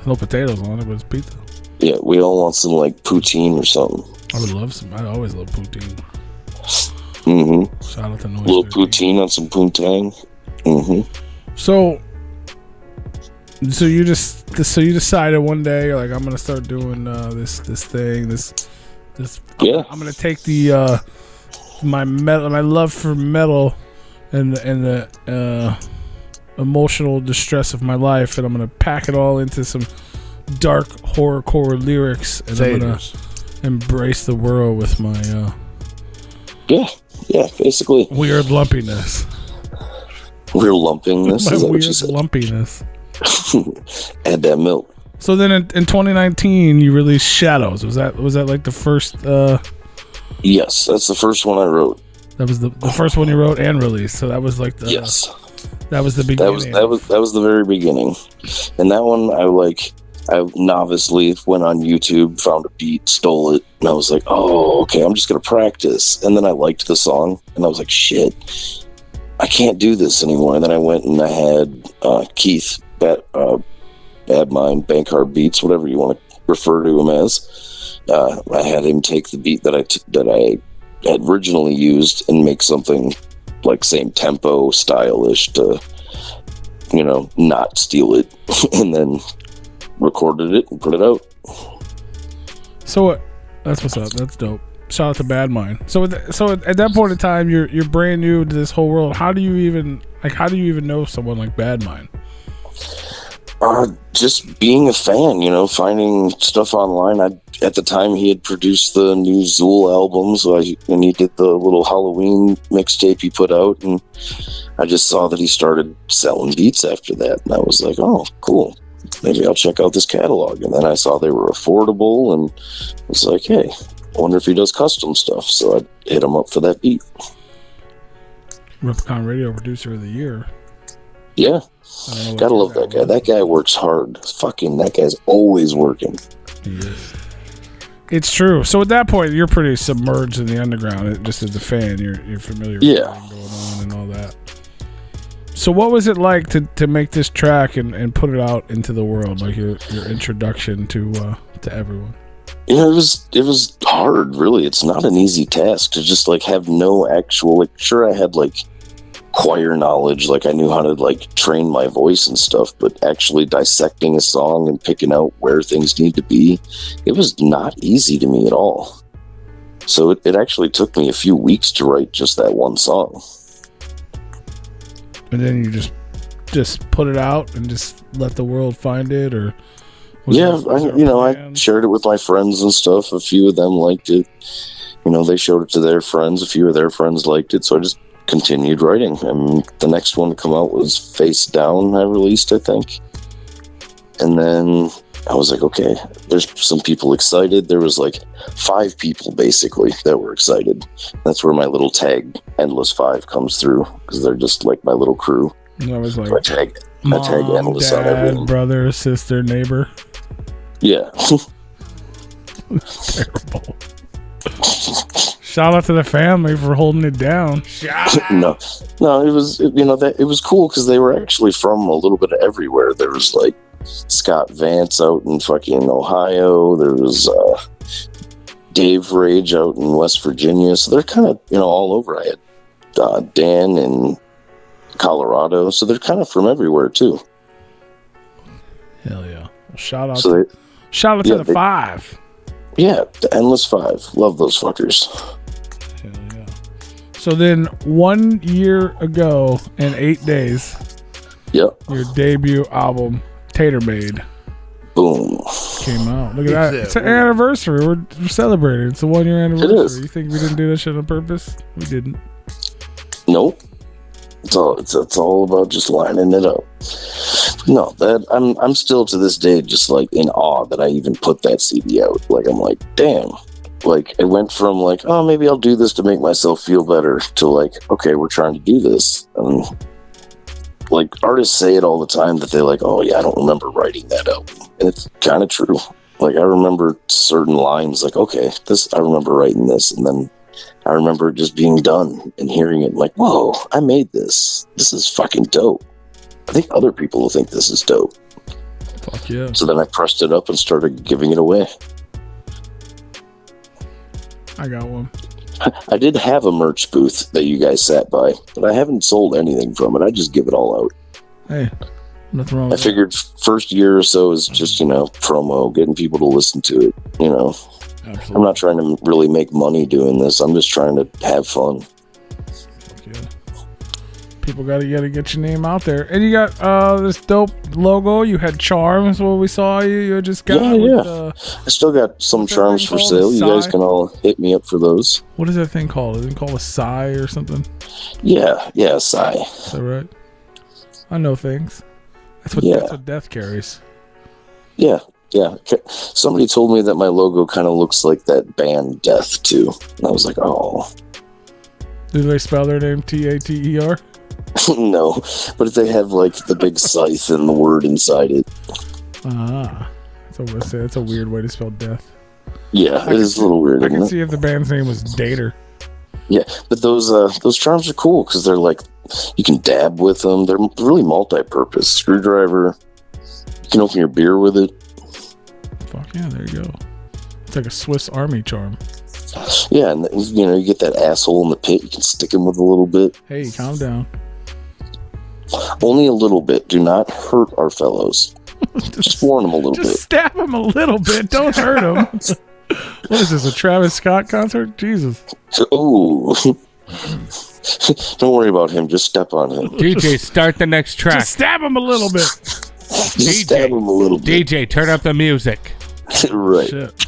No potatoes on it, but it's pizza. Yeah, we all want some like poutine or something. I would love some. I always love poutine. Mm-hmm. Shout out to Noise. A little 13. poutine on some poontang. Mm-hmm. So you decided one day you're like, I'm gonna start doing this thing. This. Yeah. I'm gonna take the my love for metal and the emotional distress of my life, and I'm gonna pack it all into some dark horrorcore lyrics, and I'm gonna embrace the world with my Yeah, basically. weird lumpiness. We're lumping this. My Is that what weird you said? lumpiness. Add that milk. So then in 2019 you released Shadows. Was that like the first Yes, that's the first one I wrote. that was the first one you wrote and released. So that was like the Yes. that was the beginning. That was the very beginning. And that one I novicely went on YouTube, found a beat, stole it, and I was like, oh, okay, I'm just gonna practice. And then I liked the song, and I was like, shit, I can't do this anymore. And then I went and I had Keith, Bad Mind, Bankard Beats, whatever you want to refer to him as. I had him take the beat that I had originally used and make something like same tempo, stylish to, not steal it, and then recorded it and put it out. So that's what's up. That's dope. Shout out to Bad Mind. So at that point in time, you're brand new to this whole world. How do you even know someone like Bad Mind? Just being a fan, finding stuff online. At the time, he had produced the new Zool album, and he did the little Halloween mixtape he put out, and I just saw that he started selling beats after that, and I was like, oh, cool. Maybe I'll check out this catalog. And then I saw they were affordable, and I was like, hey, I wonder if he does custom stuff. So I hit him up for that beat. Replicon Radio Producer of the Year. Yeah. Gotta love year that guy. That guy works hard. That guy's always working. He is. It's true. So at that point, you're pretty submerged in the underground. Just as a fan, you're familiar with everything going on and all that. So what was it like to make this track and put it out into the world, like your introduction to everyone? It was hard, really. It's not an easy task to just have no actual, sure, I had choir knowledge. Like I knew how to like train my voice and stuff, but actually dissecting a song and picking out where things need to be, it was not easy to me at all. So it actually took me a few weeks to write just that one song. And then you just put it out and just let the world find it, or I shared it with my friends and stuff. A few of them liked it. They showed it to their friends. A few of their friends liked it, so I just continued writing. And the next one to come out was Face Down. I released, I think, and then I was like, okay, there's some people excited. There was like 5 people basically that were excited. That's where my little tag Endless 5 comes through, because they're just like my little crew. I was like, so I tag Endless on everything. Brother, sister, neighbor. Yeah. Terrible. Shout out to the family for holding it down. No, it was it was cool because they were actually from a little bit of everywhere. There was like Scott Vance out in fucking Ohio. There was Dave Rage out in West Virginia. So they're kind of all over. I had Dan in Colorado, so they're kind of from everywhere too. Hell yeah! Shout out to the 5. Yeah, the Endless 5. Love those fuckers. Hell yeah. So then 1 year ago and 8 days, yep, your debut album, Tater Made, boom, came out. Look at that. It's an anniversary. We're celebrating. It's a 1 year anniversary. It is. You think we didn't do that shit on purpose? We didn't. Nope. It's all about just lining it up. No, that I'm still to this day just like in awe that I even put that CD out. Like I'm like, damn. Like it went from like, oh, maybe I'll do this to make myself feel better, to like, okay, we're trying to do this. And like artists say it all the time that they're like, oh yeah, I don't remember writing that out. And it's kind of true. Like I remember certain lines, like, okay, I remember writing this, and then I remember just being done and hearing it like, whoa, I made this. This is fucking dope. I think other people will think this is dope. Fuck yeah. So then I pressed it up and started giving it away. I got one. I did have a merch booth that you guys sat by, but I haven't sold anything from it. I just give it all out. Hey, nothing wrong with I figured first year or so is just, promo, getting people to listen to it, Absolutely. I'm not trying to really make money doing this. I'm just trying to have fun. Yeah. People gotta get your name out there. And you got this dope logo. You had charms when we saw you. You just got I still got some charms for sale. You guys can all hit me up for those. What is that thing called? Is it called a Psy or something? Yeah, Psy. Is that right? I know things. That's what Death carries. Yeah. Somebody told me that my logo kind of looks like that band Death too. And I was like, oh. Do they spell their name Tater? No, but they have like the big scythe and the word inside it. That's a weird way to spell death. Yeah, it is a little weird. I can see if the band's name was Tater. Yeah, but those charms are cool because they're like, you can dab with them. They're really multi-purpose. Screwdriver. You can open your beer with it. Fuck yeah, there you go. It's like a Swiss Army charm. Yeah, and you get that asshole in the pit. You can stick him with a little bit. Hey, calm down. Only a little bit. Do not hurt our fellows. Just warn them a little bit. Just stab him a little bit. Don't hurt him. What is this, a Travis Scott concert? Jesus. Oh. Don't worry about him. Just step on him. DJ, start the next track. Just stab him a little bit. Just stab him a little bit. DJ, turn up the music. Right. Shit.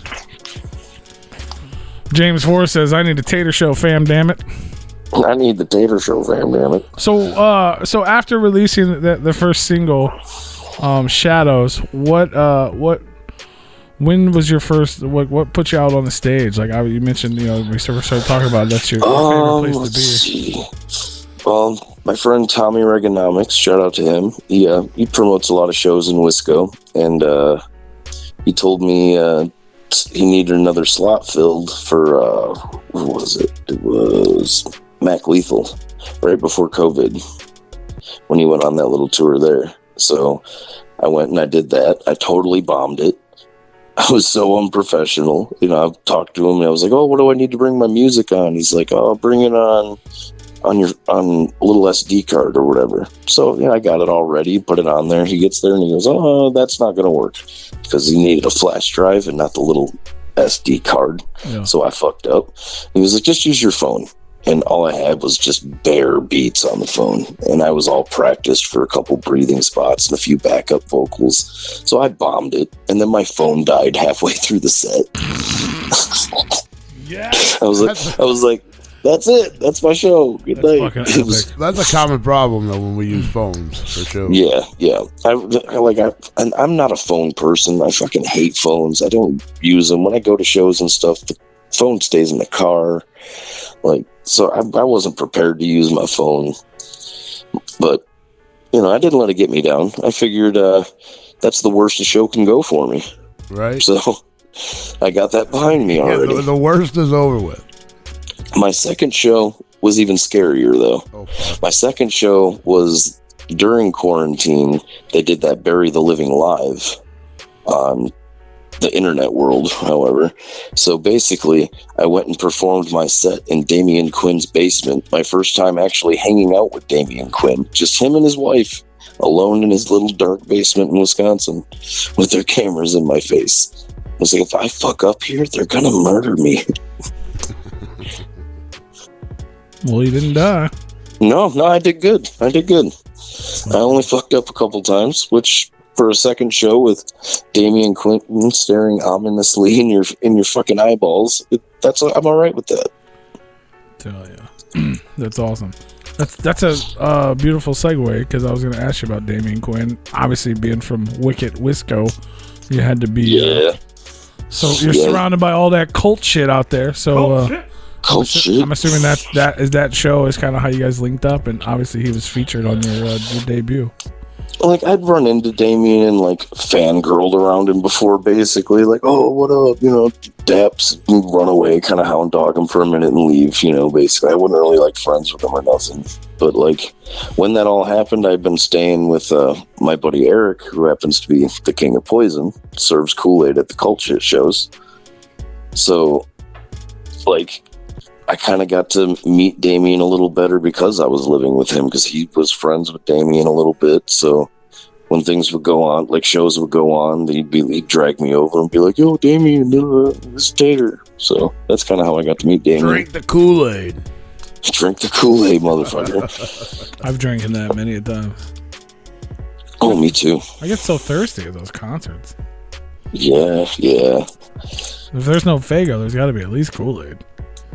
James Forrest says, I need a Tater show, fam, damn it. I need the Tater show, fam, damn it. So after releasing the first single, Shadows, when was your first, what put you out on the stage? Like you mentioned, we started talking about that's your favorite place to be. Let's see. Well, my friend Tommy Reaganomics, shout out to him. He promotes a lot of shows in Wisco, and he told me he needed another slot filled for what was it? It was Mac Lethal, right before COVID, when he went on that little tour there. So I went and I did that. I totally bombed it. I was so unprofessional. I talked to him and I was like, oh, what do I need to bring my music on? He's like, oh, bring it on on a little SD card or whatever. So I got it all ready, put it on there. He gets there and he goes, oh, that's not going to work, because he needed a flash drive and not the little SD card. Yeah. So I fucked up. He was like, just use your phone. And all I had was just bare beats on the phone. And I was all practiced for a couple breathing spots and a few backup vocals. So I bombed it. And then my phone died halfway through the set. Yeah. I was like, that's it. That's my show. Good night. That's a common problem, though, when we use phones, for sure. Yeah. I'm not a phone person. I fucking hate phones. I don't use them. When I go to shows and stuff, the phone stays in the car. So I wasn't prepared to use my phone. But, I didn't let it get me down. I figured that's the worst a show can go for me. Right. So I got that behind me already. The worst is over with. My second show was even scarier, though. Okay. My second show was during quarantine. They did that Bury the Living live on the internet world, however. So basically, I went and performed my set in Damian Quinn's basement. My first time actually hanging out with Damian Quinn. Just him and his wife, alone in his little dark basement in Wisconsin, with their cameras in my face. I was like, if I fuck up here, they're gonna murder me. Well, you didn't die. No, I did good. I only fucked up a couple times, which for a second show with Damian Quinn staring ominously in your fucking eyeballs, I'm all right with that. Tell ya. That's awesome. That's a beautiful segue, because I was going to ask you about Damian Quinn. Obviously, being from Wicked Wisco, you had to be. Yeah. So you're surrounded by all that cult shit out there. So cult shit. I'm assuming that show is kind of how you guys linked up, and obviously he was featured on your debut. I'd run into Damien and fangirled around him before, basically, oh, what up, daps, and run away, kind of hound dog him for a minute and leave, basically. I wasn't really friends with him or nothing. But when that all happened, I'd been staying with my buddy Eric, who happens to be the king of poison, serves Kool-Aid at the cult shit shows. So I kind of got to meet Damien a little better because I was living with him, because he was friends with Damien a little bit. So when things would go on, shows would go on, he'd drag me over and be like, yo, Damien, this is Tater. So that's kind of how I got to meet Damien. Drink the Kool-Aid. Drink the Kool-Aid, motherfucker. I've drank that many a time. Oh, me too. I get so thirsty at those concerts. Yeah. If there's no Faygo, there's got to be at least Kool-Aid.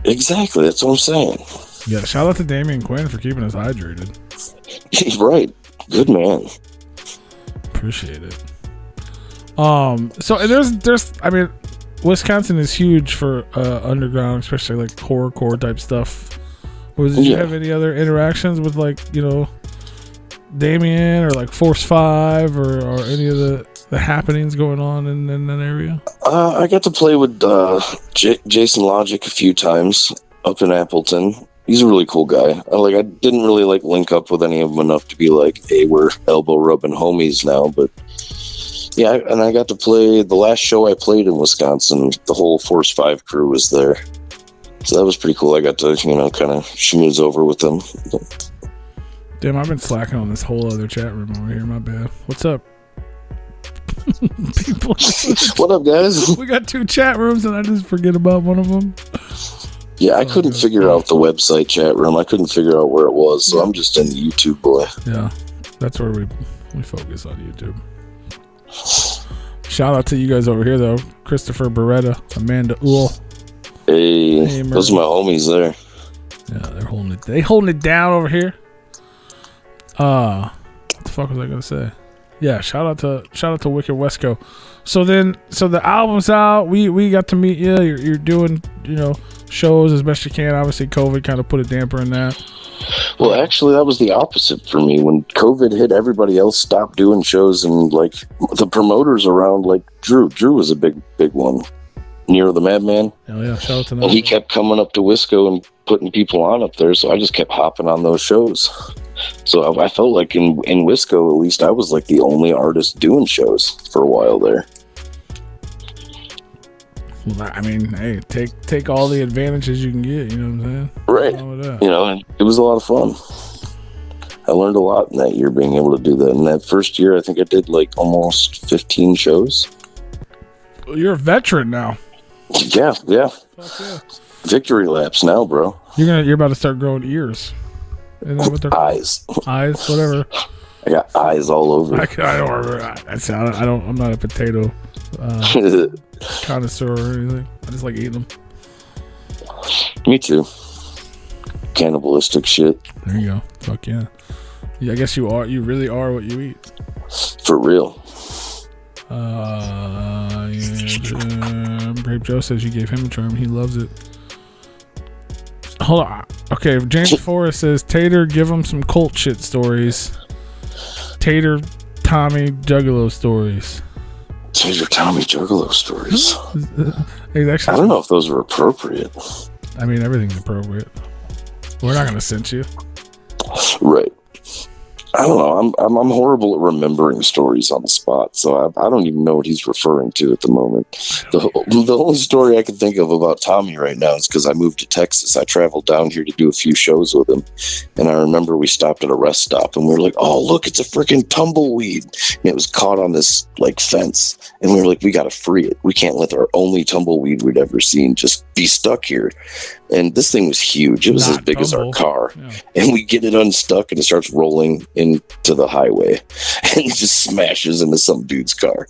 Exactly, that's what I'm saying. Yeah, shout out to Damian Quinn for keeping us hydrated. He's right. Good man. Appreciate it. So there's Wisconsin is huge for underground, especially horrorcore type stuff. Did you have any other interactions with Damien or Force 5 or any of the happenings going on in that area? I got to play with Jason Logic a few times up in Appleton. He's a really cool guy. I didn't really link up with any of them enough to be hey, we're elbow rubbing homies now. But yeah, and I got to play the last show I played in Wisconsin. The whole Force 5 crew was there, so that was pretty cool. I got to kind of schmooze over with them. Damn, I've been slacking on this whole other chat room over here. My bad. What's up? People. What up, guys? We got 2 chat rooms and I just forget about one of them. Yeah, I couldn't figure out the website chat room. I couldn't figure out where it was, so I'm just in the YouTube boy. Yeah, that's where we focus on YouTube. Shout out to you guys over here, though. Christopher Beretta, Amanda Uhl. Hey, those are my homies there. Yeah, they're holding it down over here. What the fuck was I gonna say? Yeah, shout out to Wicked Wesco. So the album's out. We got to meet you. You're doing shows as best you can. Obviously, COVID kind of put a damper in that. Well, actually, that was the opposite for me. When COVID hit, everybody else stopped doing shows, and the promoters around, Drew was a big one. Nero the Madman. Hell yeah, shout out to that. And he kept coming up to Wisco and putting people on up there, so I just kept hopping on those shows. So I felt like in Wisco, at least, I was the only artist doing shows for a while there. Well, I mean, hey, take all the advantages you can get. You know what I'm saying? Right. What's wrong with that? You know, and it was a lot of fun. I learned a lot in that year being able to do that. In that first year, I think I did like almost 15 shows. You're a veteran now. Yeah. Fuck yeah. Victory laps now, bro. You're about to start growing ears. Isn't that what they're called? Eyes, whatever. I got eyes all over. I don't remember. I'm not a potato connoisseur or anything. I just like eating them. Me too. Cannibalistic shit. There you go. Fuck yeah. I guess you are. You really are what you eat. For real. Brave Joe says you gave him a charm. He loves it. Hold on. Okay, James Forrest says Tater, give him some cult shit stories. Tater, Tommy, Juggalo stories. Tater, Tommy, Juggalo stories. Actually, I don't know if those are appropriate. I mean, everything's appropriate. We're not gonna censor you. Right. I don't know. I'm horrible at remembering stories on the spot, so I don't even know what he's referring to at the moment. The only story I can think of about Tommy right now is because I moved to Texas. I traveled down here to do a few shows with him, and I remember we stopped at a rest stop, and we were like, "Oh, look, it's a freaking tumbleweed!" And it was caught on this like fence, and we were like, "We got to free it. We can't let our only tumbleweed we'd ever seen just be stuck here." And this thing was huge. It was as big as our car. Yeah. And we get it unstuck and it starts rolling into the highway and it just smashes into some dude's car.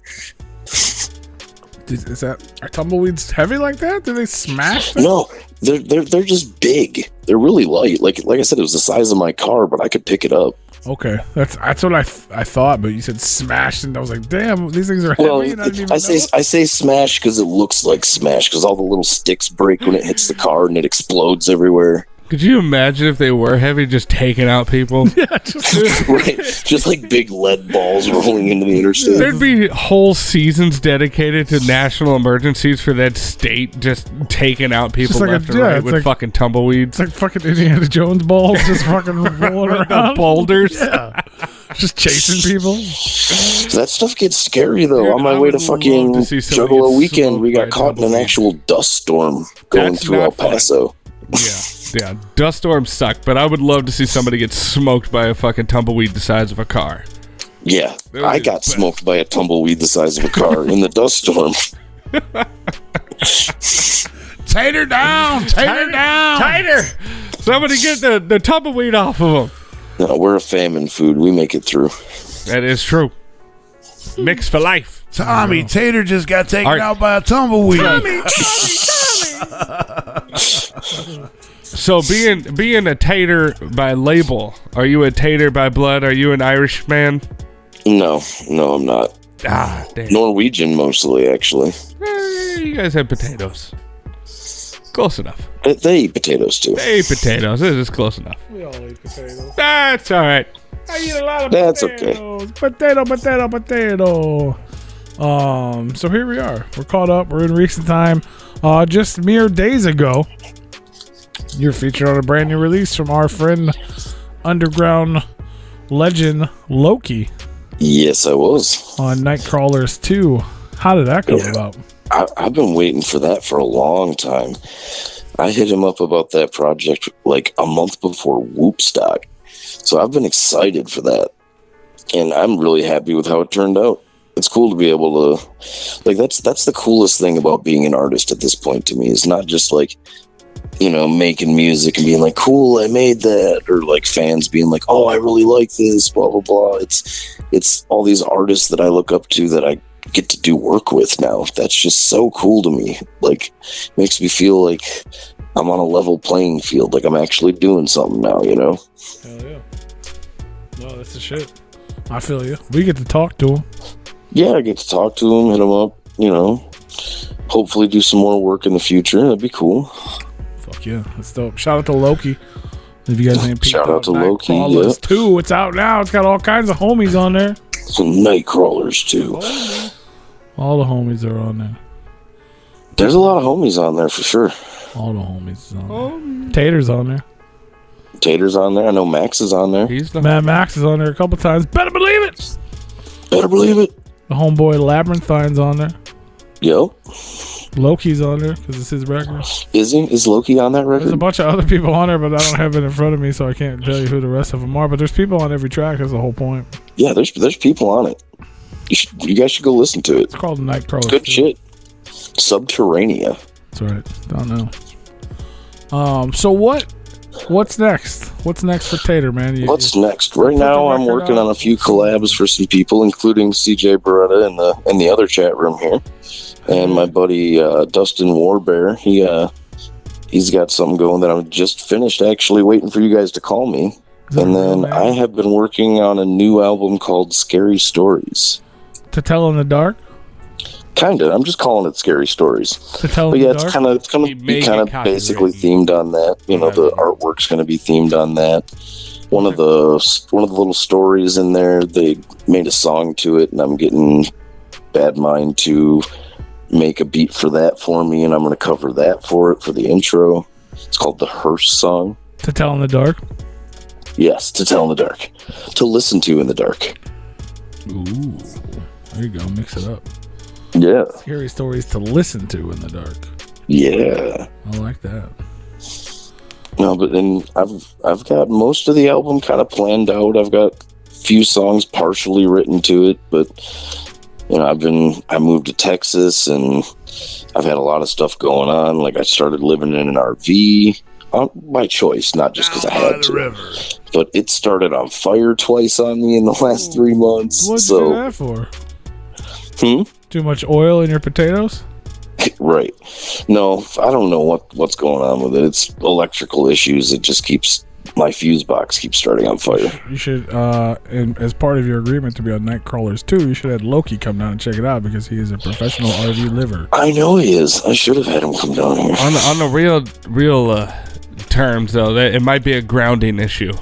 Are tumbleweeds heavy like that? Do they smash them? No, they're just big. They're really light. Like I said, it was the size of my car, but I could pick it up. Okay, that's what I thought, but you said smashed, and I was like, "Damn, these things are heavy." Well, and I say smash because it looks like smash because all the little sticks break when it hits the car and it explodes everywhere. Could you imagine if they were heavy, just taking out people? Yeah, right, just like big lead balls rolling into the interstate. There'd be whole seasons dedicated to national emergencies for that state, just taking out people like left and right with fucking tumbleweeds. It's like fucking Indiana Jones balls, just fucking rolling around. The boulders. Yeah. Just chasing people. That stuff gets scary though. Dude, on my way to fucking Juggalo weekend, we got caught in an actual dust storm going through El Paso. Yeah, dust storms suck, but I would love to see somebody get smoked by a fucking tumbleweed the size of a car. Yeah, I got smoked by a tumbleweed the size of a car in the dust storm. Tater down! Tater down! Tater! Somebody get the tumbleweed off of them. No, we're a famine food. We make it through. That is true. Mixed for life. Tommy, Tater just got taken out by a tumbleweed. Tommy! So being a Tater by label, are you a Tater by blood? Are you an Irishman? No, I'm not. Ah, damn. Norwegian mostly, actually. You guys have potatoes. Close enough. They eat potatoes too. They eat potatoes. This is close enough. We all eat potatoes. That's all right. I eat a lot of That's potatoes. Potato. So here we are. We're caught up. We're in recent time. Just mere days ago, you're featured on a brand new release from our friend, underground legend Loki. Yes, I was. On Nightcrawlers 2. How did that come about? I've been waiting for that for a long time. I hit him up about that project like a month before Whoopstock. So I've been excited for that. And I'm really happy with how it turned out. It's cool to be able to, like, that's the coolest thing about being an artist at this point to me. Is not just like, you know, making music and being like, cool, I made that, or like fans being like, oh, I really like this, blah blah blah. It's all these artists that I look up to that I get to do work with now. That's just so cool to me. Like, makes me feel like I'm on a level playing field, like I'm actually doing something now, you know? Hell yeah. No, that's the shit. I feel you. We get to talk to him. Yeah, I get to talk to him, hit him up, you know, hopefully do some more work in the future. That'd be cool. Fuck yeah, that's dope. Shout out to Loki. If you guys ain't peeped Shout out to Loki, yeah. 2, it's out now. It's got all kinds of homies on there. Some Nightcrawlers too. All the homies are on there. There's a lot of homies on there for sure. All the homies is on there. Tater's on there. Tater's on there. I know Max is on there. Mad Max is on there a couple times. Better believe it. Better believe it. The homeboy Labyrinthine's on there. Yo. Loki's on there because it's his record. Is he? Is Loki on that There's a record? bunch of other people on there, but I don't have it in front of me, so I can't tell you who the rest of them are. But there's people on every track. That's the whole point. Yeah, there's people on it. You guys should go listen to it. It's called Nightcrawler. Good shit. Subterranea. That's right. Don't know. So what's next? What's next for Tater, man? What's next? Right now, I'm working on a few collabs for some people, including CJ Beretta in the other chat room here, and my buddy Dustin Warbear. He's got something going that I'm just finished, actually waiting for you guys to call me. And then I have been working on a new album called Scary Stories. To Tell in the Dark? Kinda. I'm just calling it Scary Stories. To Tell But in yeah, the Dark? it's gonna be kind of basically themed on that. You know, the artwork's gonna be themed on that. One of the little stories in there, they made a song to it, and I'm getting Bad Mind to make a beat for that for me, and I'm gonna cover that for the intro. It's called the Hearse song. To Tell in the Dark? Yes, to tell in the dark. To listen to in the dark. Ooh. There you go. Mix it up. Yeah. Scary stories to listen to in the dark. Yeah. I like that. No, but then I've got most of the album kind of planned out. I've got a few songs partially written to it, but you know, I moved to Texas and I've had a lot of stuff going on. Like I started living in an RV by choice, not just because I had to. But it started on fire twice on me in the last 3 months. What'd you do that for? Too much oil in your potatoes? Right. No, I don't know what's going on with it. It's electrical issues. It just keeps, my fuse box keeps starting on fire. You should, and as part of your agreement to be on Nightcrawlers 2, you should have Loki come down and check it out because he is a professional RV liver. I know he is. I should have had him come down here. On the real terms, though, that it might be a grounding issue.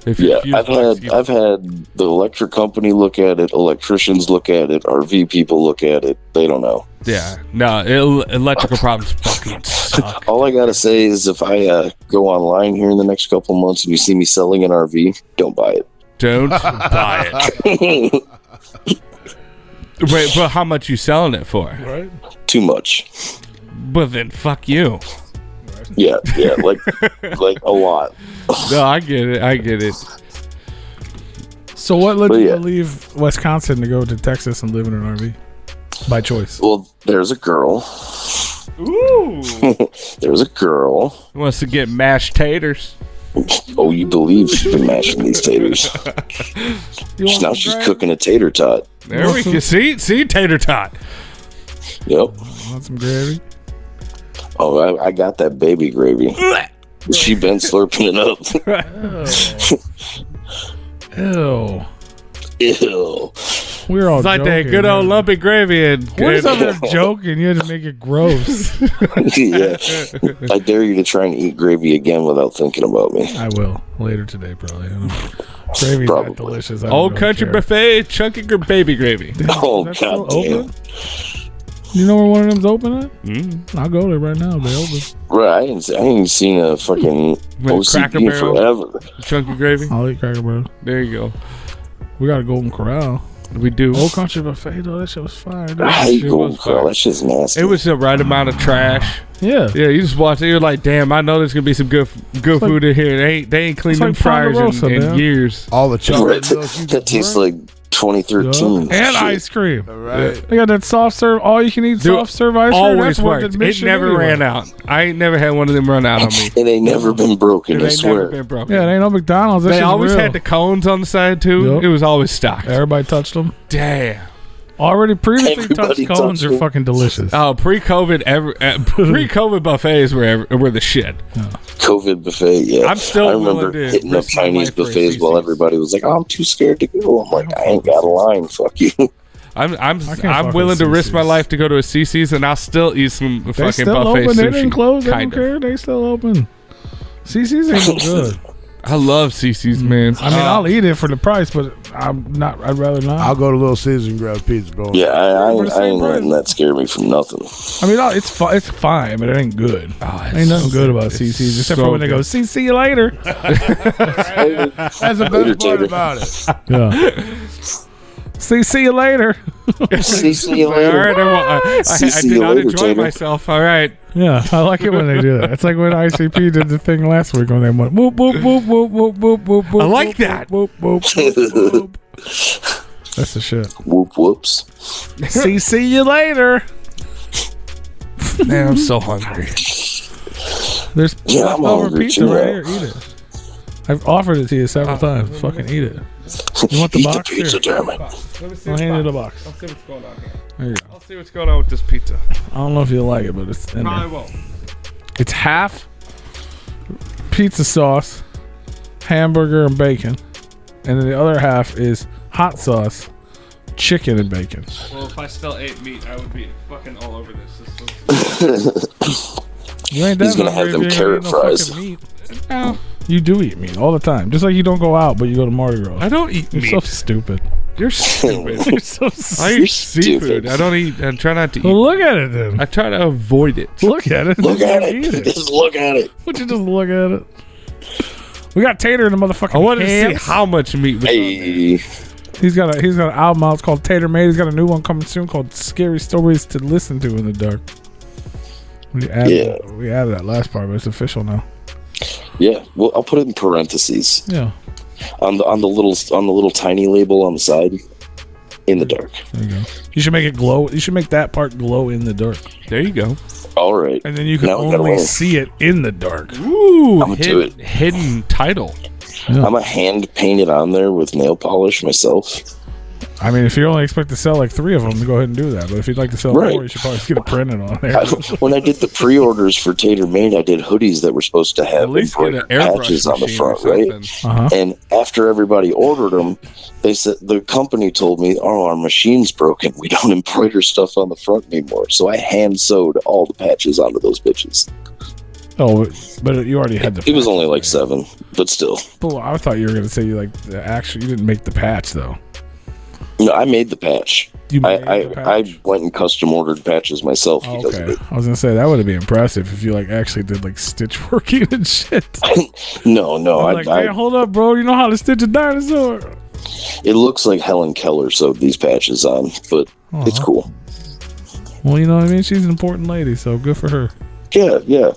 Yeah, I've had the electric company look at it, electricians look at it, RV people look at it. They don't know. Yeah, no, electrical problems fucking suck. All I gotta say is if I go online here in the next couple of months and you see me selling an RV, don't buy it. Don't buy it. Wait, but how much you selling it for? Right? Too much. Well, then fuck you. Yeah, like a lot. No, I get it. So what led you to leave Wisconsin to go to Texas and live in an RV? By choice. Well, there's a girl. Ooh. There's a girl. Who wants to get mashed taters? Oh, you believe she's been mashing these taters. Now she's cooking a tater tot. There we go. See tater tot. Yep. Want some gravy? Oh, I got that baby gravy. She been slurping it up. Ew. Ew. We're all it's like joking, that good old lumpy gravy. And what is up there joking? You had to make it gross. Yeah. I dare you to try and eat gravy again without thinking about me. I will. Later today, probably. Gravy's that delicious. Old country buffet, chunky baby gravy. Oh, God damn. You know where one of them's open at? I'll go there right now. They open. Right, I ain't seen a fucking OCP in forever. Chunky gravy. I'll eat Cracker Barrel. There you go. We got a Golden Corral. We do. Old Country Buffet, though, that shit was fire. I hate Golden Corral. That shit's nasty. It was the right amount of trash. Yeah. Yeah, you just watch it. You're like, damn, I know there's going to be some good food in here. They ain't cleaned them fryers in years. All the chocolate that tastes like 2013. Yeah. And ice cream. Right. They got that soft serve, all you can eat soft serve ice cream. Always worked. It never ran out. I ain't never had one of them run out on me. It ain't never been broken, I swear. Never been broken. Yeah, it ain't no McDonald's. They always had the cones on the side, too. Yep. It was always stocked. Everybody touched them. Damn. Already previously touched cones are fucking delicious. Oh, pre-COVID buffets were the shit. Yeah. COVID buffet, yeah. I'm still I remember hitting up Chinese buffets while everybody was like, "Oh, I'm too scared to go." I'm like, I ain't got a line. Fuck you. I'm willing to risk my life to go to a CC's and I'll still eat some fucking buffet open. sushi. They didn't close. They don't care. They still open. CC's ain't no good. I love CC's, man. I mean, I'll eat it for the price, but I'm not. I'd rather not. I'll go to Little Caesars and grab pizza, bro. Yeah, I ain't letting that scare me from nothing. I mean, it's fine, but it ain't good. Ain't nothing good about CC's except for when they go, see you later. That's the best part about it. Yeah. See you later. See you All later. right, I See did you not later, enjoy Tater. myself. All right. Yeah, I like it when they do that. It's like when ICP did the thing last week when they went whoop whoop whoop whoop whoop whoop whoop. I like whoop, that. Whoop whoop whoop whoop. That's the shit. Whoop whoops. See you later. Man, I'm so hungry. There's Yeah, I'm leftover hungry pizza too, right now. here. Eat it. I've offered it to you several times. Fucking eat it. You want the Eat box? the pizza, Here. damn it. Let me see I'll hand you the box. I'll see what's going on here. There you go. I'll see what's going on with this pizza. I don't know if you'll like it, but it's in Probably there. won't. It's half pizza sauce, hamburger, and bacon. And then the other half is hot sauce, chicken, and bacon. Well, if I still ate meat, I would be fucking all over this. You ain't He's that gonna have hungry if them you ain't carrot eating no fries. fucking meat. No, You do eat meat all the time. Just like you don't go out, but you go to Mardi Gras. I don't eat You're meat. so stupid. You're stupid. You're so I stupid. eat seafood. stupid. I don't eat. I try not to eat. Well, look at it then. I try to avoid it. Look at it. Look Then at you it. eat Just look at it. Would you just look at it? We got Tater in the motherfucking I wanted to see hands. how much meat was on there. Hey. He's got an album out. It's called Tater Made. He's got a new one coming soon called Scary Stories to Listen to in the Dark. We added that last part, but it's official now. Yeah. Well, I'll put it in parentheses Yeah. on the little tiny label on the side. In the dark. There you go. You should make it glow. You should make that part glow in the dark. There you go. All right. And then you can Now we gotta only roll. see it in the dark. Ooh, I'ma do it. hidden title. Yeah. I'm a hand painted on there with nail polish myself. I mean, if you only expect to sell like 3 of them, go ahead and do that. But if you'd like to sell Right. 4, you should probably just get it printed on there. When I did the pre-orders for Tater Made, I did hoodies that were supposed to At have least get an embroidered airbrush patches on the machine or front, right? something. Uh-huh. And after everybody ordered them, they said the company told me, "Oh, our machine's broken. We don't embroider stuff on the front anymore." So I hand sewed all the patches onto those bitches. Oh, but you already had the. It was only like 7, but still. Oh, I thought you were going to say you didn't make the patch though. No, I made the patch. You made the I patch? went and custom ordered patches myself Oh, because okay. of I was gonna say that would be impressive if you actually did stitch working and shit. it. No, Man, hold up, bro. You know how to stitch a dinosaur? it looks like Helen Keller sewed these patches on, but it's cool. Well, you know what I mean. She's an important lady, so good for her. Yeah.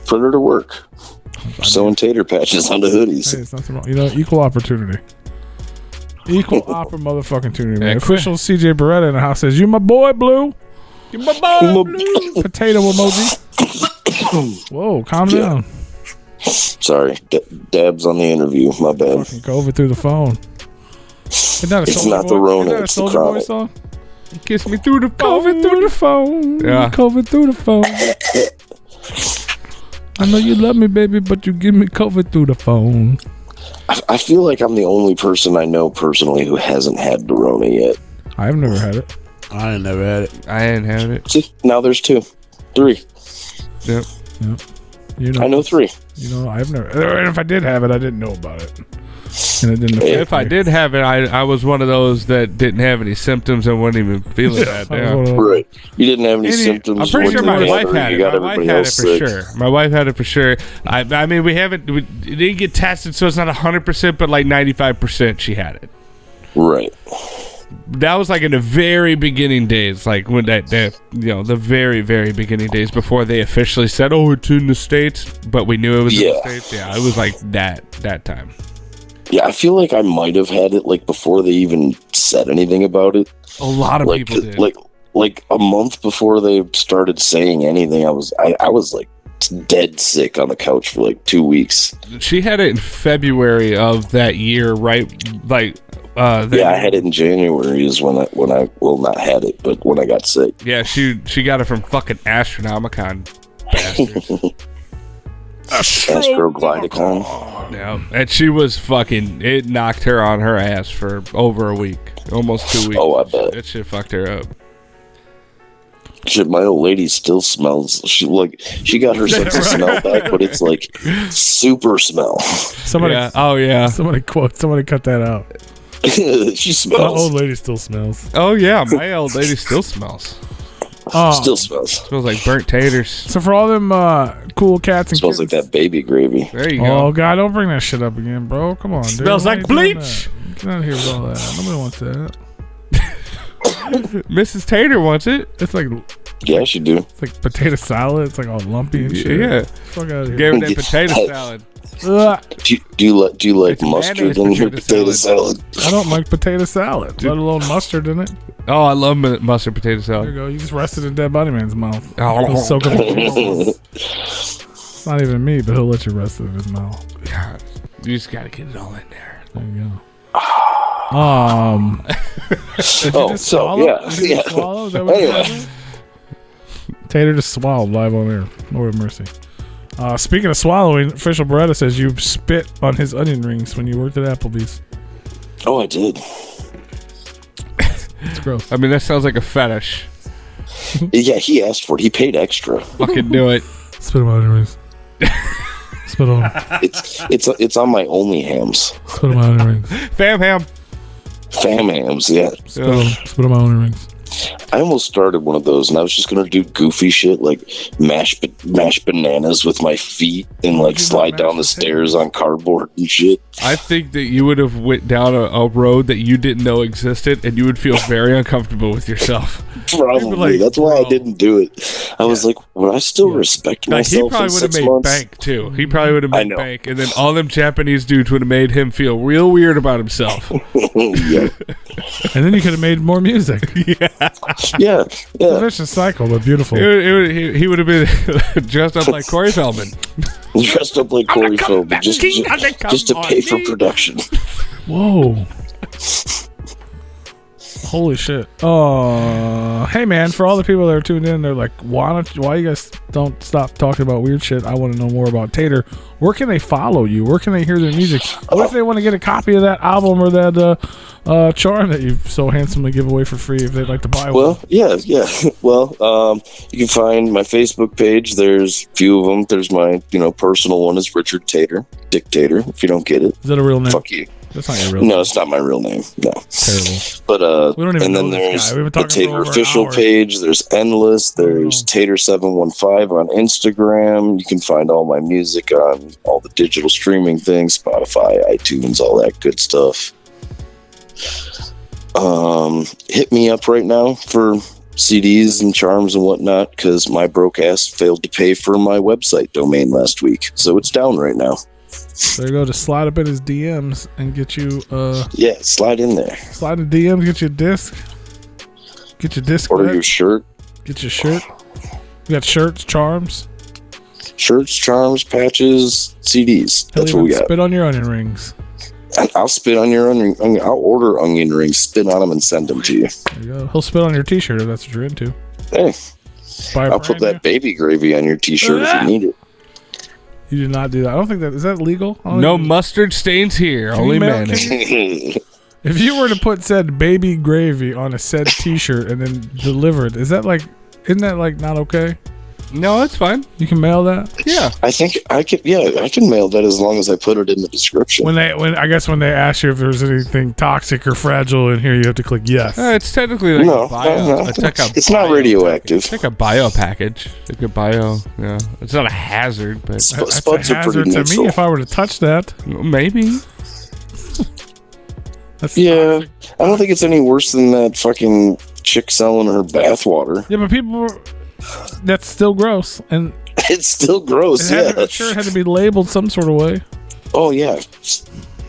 Put her to work. Sewing tater patches onto hoodies. Hey, it's nothing wrong. You know, equal opportunity. Equal opera motherfucking opportunity, man. Official CJ Beretta in the house says, "You my boy, Blue. You my boy, Blue." Potato emoji. Whoa, calm down. Sorry, dabs on the interview. My bad. Fucking COVID through the phone. Isn't that a It's Soulja not the Boy? Rona, Isn't that a it's the Soulja Boy chronic. song? Kiss me through the COVID through the phone. Yeah. COVID through the phone. I know you love me, baby, but you give me COVID through the phone. I feel like I'm the only person I know personally who hasn't had the Rona yet. I've never had it. I ain't never had it. I didn't have it. See, now there's 2, 3. Yep. You know, I know 3. You know, I've never. And if I did have it, I didn't know about it, and it didn't. affect If I me. did have it, I was one of those that didn't have any symptoms and wasn't even feeling that. I was Yeah. one of- Right. You didn't have any symptoms. I'm pretty went sure to my the wife doctor, had you it. got My wife everybody had it else for sick. sure. My wife had it for sure. I mean, we didn't get tested, so it's not 100%, but like 95% she had it. Right. That was like in the very beginning days, like when that the very, very beginning days before they officially said, "Oh, it's in the States," but we knew it was in the Yeah. States. Yeah, it was like that time. Yeah, I feel like I might have had it before they even said anything about it. A lot of people did. Like a month before they started saying anything, I was dead sick on the couch for 2 weeks. She had it in February of that year, right? I had it in January is when I not had it, but when I got sick. Yeah, she got it from fucking Astronomicon bastards. Astroglidicon. Yeah, and she was it knocked her on her ass for over a week, almost 2 weeks. Oh, I bet. That shit fucked her up. Shit, my old lady still smells. She got her sense of smell back, but it's super smell. Somebody, Yeah. Oh yeah. somebody cut that out. She My smells. old lady still smells. Oh yeah. My old lady still smells. Still smells. Smells like burnt taters. So for all them cool cats and Smells like kittens- that baby gravy. There you Oh go. God! Don't bring that shit up again, bro. Come on, dude. Smells Why like you doing bleach. that? Get out of here with all that. Nobody wants that. Mrs. Tater wants it. It's like Yes, you do. it's like potato salad. It's like all lumpy and shit. Yeah. Fuck out of here. Gave her that potato salad. Ugh, Do you like It's mustard mayonnaise in your potato potato salad? I don't like potato salad, let alone mustard in it. Oh, I love mustard potato There you salad. go. You just rested in Dead Body Man's mouth. Oh. He'll soak up the It's not even me, but he'll let you rest it in his mouth. God, you just gotta get it all in there. There you go. Did you Oh, just so, swallow? yeah, Did you yeah. swallow? Is that what Anyway. happened? Tater just swallowed live on air. Lord have mercy. Speaking of swallowing, official Beretta says you spit on his onion rings when you worked at Applebee's. Oh, I did. It's gross. I mean, that sounds like a fetish. Yeah, he asked for it. He paid extra. Fucking do it. Spit on my onion rings. Spit on them. It's on my only hams. Spit on my onion rings. Fam ham. Fam hams, yeah. Spit on my onion rings. I almost started one of those, and I was just gonna do goofy shit like mash bananas with my feet and like you slide not down the mash stairs on cardboard and shit. I think that you would have went down a road that you didn't know existed, and you would feel very uncomfortable with yourself. Probably like, that's why bro. I didn't do it. I was like, would I still respect Like, he myself probably in would have 6 made months? bank too. He probably would have I made know. bank, and then all them Japanese dudes would have made him feel real weird about himself. yeah, And then you could have made more music. yeah, It's a yeah. vicious cycle, but beautiful. He would have been dressed up like Corey Feldman. Dressed up like Corey Feldman just to pay for production. Whoa. Holy shit. Hey man, for all the people that are tuned in, they're like, why you guys don't stop talking about weird shit? I want to know more about Tater. Where can they follow you? Where can they hear their music? What if they want to get a copy of that album or that charm that you so handsomely give away for free if they'd like to buy one? Well, yeah. Well, you can find my Facebook page. There's a few of them. There's my, personal one is Richard Tater, Dictator. If you don't get it, Is that a real name? fuck you. That's not your real name. No, it's not my real name. No. Terrible. But We don't even and know then this there's guy. We've been the talking for Tater over an official hour. page. There's Endless. There's Tater715 on Instagram. You can find all my music on all the digital streaming things, Spotify, iTunes, all that good stuff. Hit me up right now for CDs and charms and whatnot, because my broke ass failed to pay for my website domain last week, so it's down right now. There you go. Just slide up in his DMs and get you Yeah, slide in there. slide in DMs, get your disc. Get your disc. Order back. your shirt. Get your shirt. We got shirts, charms. Shirts, charms, patches, CDs. He'll That's what even we got. spit on your onion rings. I'll spit on your onion. I'll order onion rings, spit on them, and send them to you. There you go. He'll spit on your T-shirt if that's what you're into. Hey, Buy a I'll put brand that baby gravy on your T-shirt if you need it. new. You do not do that. I don't think that is that legal. I don't No think- mustard stains here. Can you Only mail- mayonnaise. If you were to put said baby gravy on a said T-shirt and then deliver it, isn't that like not okay? No, it's fine. You can mail that. Yeah. I think I can. Yeah, I can mail that as long as I put it in the description. When they ask you if there's anything toxic or fragile in here, you have to click yes. It's technically like No, a bio. no. It's like a It's not bio radioactive. It's like a bio package. Like a bio. Yeah. It's not a hazard, but That's Spuds a are hazard pretty to neutral. me if I were to touch that. maybe. That's Yeah, I don't think it's any worse than that fucking chick selling her bathwater. Yeah, but people, that's still gross, and It's still gross. it sure had to be labeled some sort of way. Oh yeah.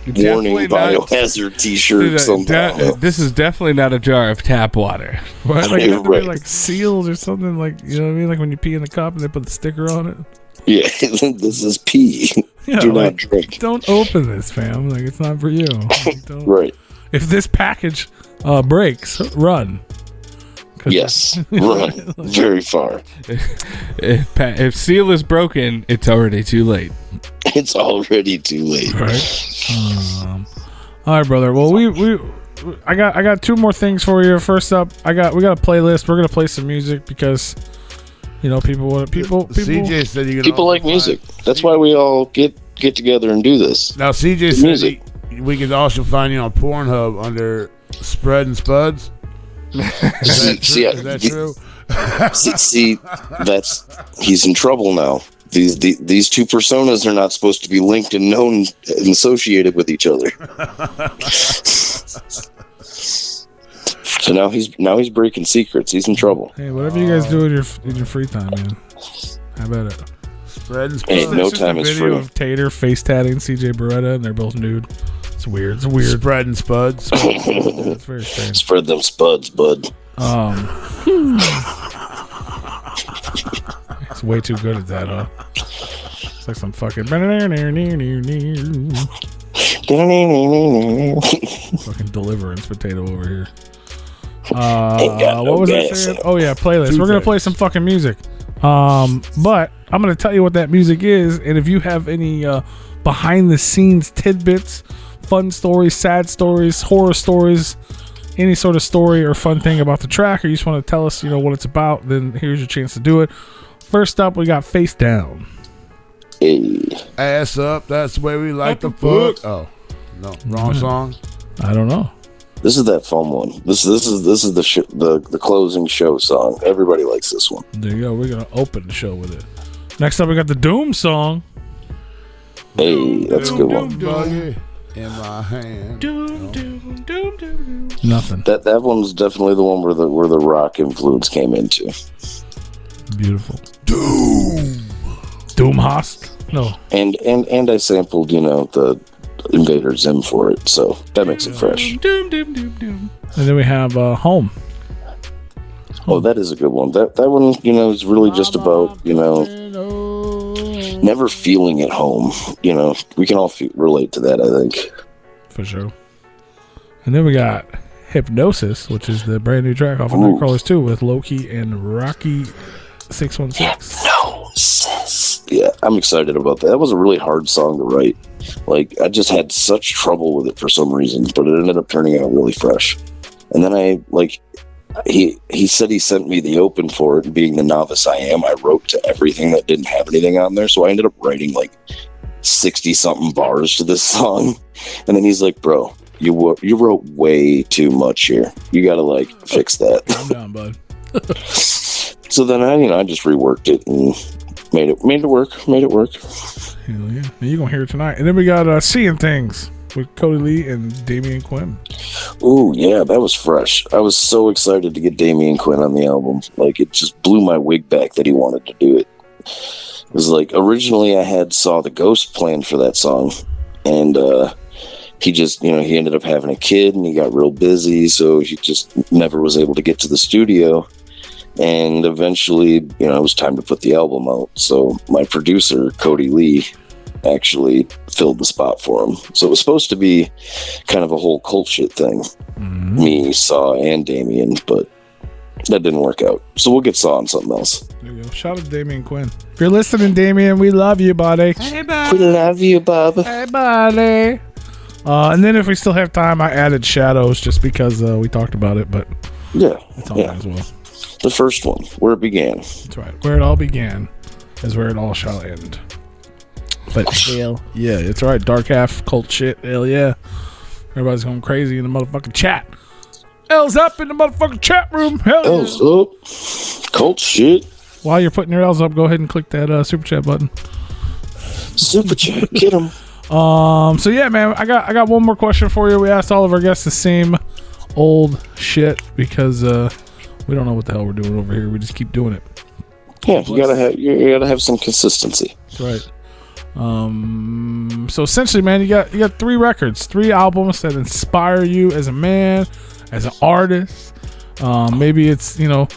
Warning: Definitely not- biohazard T-shirt. Dude, somehow. this is definitely not a jar of tap water. Right? Like, it had to Right. be like sealed or something. Like, you know what I mean? Like when you pee in the cup and they put the sticker on it. Yeah, this is pee. Yeah, Do not like, drink. don't open this, fam. Like, it's not for you. Like, don't- Right. If this package breaks, run. 'Cause- Yes. Run very far. If seal is broken, it's already too late. It's already too late. Right. All right, brother. Well, I got two more things for you. First up, we got a playlist. We're gonna play some music because people want people. CJ said you can People also like music. find- That's why we all get together and do this. Now CJ The said music. we can also find you on Pornhub under Spread and Spuds. Is that true? See, he's in trouble now. These two personas are not supposed to be linked and known and associated with each other. So now he's breaking secrets. He's in trouble. Hey, whatever you guys do in your free time, man. How about it? Spreading Hey, spuds. no It's just time a is video free. of Tater face tatting CJ Beretta, and they're both nude. It's weird. It's weird. Spreading spuds. It's very strange. Spread them spuds, bud. It's way too good at that, huh? It's like some fucking fucking Deliverance potato over here. Ain't got no What was I gas saying? in it. Oh yeah, playlist. Two We're gonna things. play some fucking music. But I'm gonna tell you what that music is, and if you have any behind the scenes tidbits, fun stories, sad stories, horror stories, any sort of story or fun thing about the track, or you just want to tell us, what it's about, then here's your chance to do it. First up, we got Face Down. Hey. Ass up. That's the way we like to fuck. Oh, no. Wrong song. I don't know. This is that fun one. This is the closing show song. Everybody likes this one. There you go. We're gonna open the show with it. Next up, we got the Doom song. Hey, that's a good one. Buggy in my hand. Nothing. That one's definitely the one where the rock influence came into. Beautiful. Doom Host. No. And I sampled, the Invader Zim for it, so that makes it fresh. And then we have Home. Oh, that is a good one. That one, is really just about, never feeling at home. We can all relate to that, I think. For sure. And then we got Hypnosis, which is the brand new track off of Nightcrawlers 2 with Loki and Rocky 616. Hypnosis. Yeah, I'm excited about that. That was a really hard song to write. Like, I just had such trouble with it for some reason, but it ended up turning out really fresh. And then he said he sent me the open for it, and being the novice I am, I wrote to everything that didn't have anything on there. So I ended up writing like 60-something bars to this song. And then he's like, bro, you wrote way too much here. You got to fix that. Calm down, bud. So then I just reworked it and made it work. Hell yeah. And you're going to hear it tonight. And then we got Seeing Things with Cody Lee and Damian Quinn. Ooh, yeah, that was fresh. I was so excited to get Damian Quinn on the album. It just blew my wig back that he wanted to do it. It was originally I saw the Ghost planned for that song, and he just, he ended up having a kid and he got real busy, so he just never was able to get to the studio. And eventually, it was time to put the album out. So my producer, Cody Lee, actually filled the spot for him. So it was supposed to be kind of a whole cult shit thing. Mm-hmm. Me, Saw, and Damien, but that didn't work out. So we'll get Saw on something else. There you go. Shout out to Damian Quinn. If you're listening, Damian, we love you, buddy. Hey, buddy. We love you, Bob. Hey, buddy. And then if we still have time, I added Shadows just because we talked about it, but Yeah. it's on Yeah. there as well. The first one, where it began. That's right. Where it all began is where it all shall end. But hell yeah, it's right. Dark half cult shit. Hell yeah. Everybody's going crazy in the motherfucking chat. L's up in the motherfucking chat room. Hell yeah. L's up. Cult shit. While you're putting your L's up, go ahead and click that super chat button. Super chat. Get him. So yeah, man, I got one more question for you. We asked all of our guests the same old shit because we don't know what the hell we're doing over here. We just keep doing it. Yeah, you gotta have some consistency. That's right. So essentially, man, you got 3 records, 3 albums that inspire you as a man, as an artist. Maybe it's the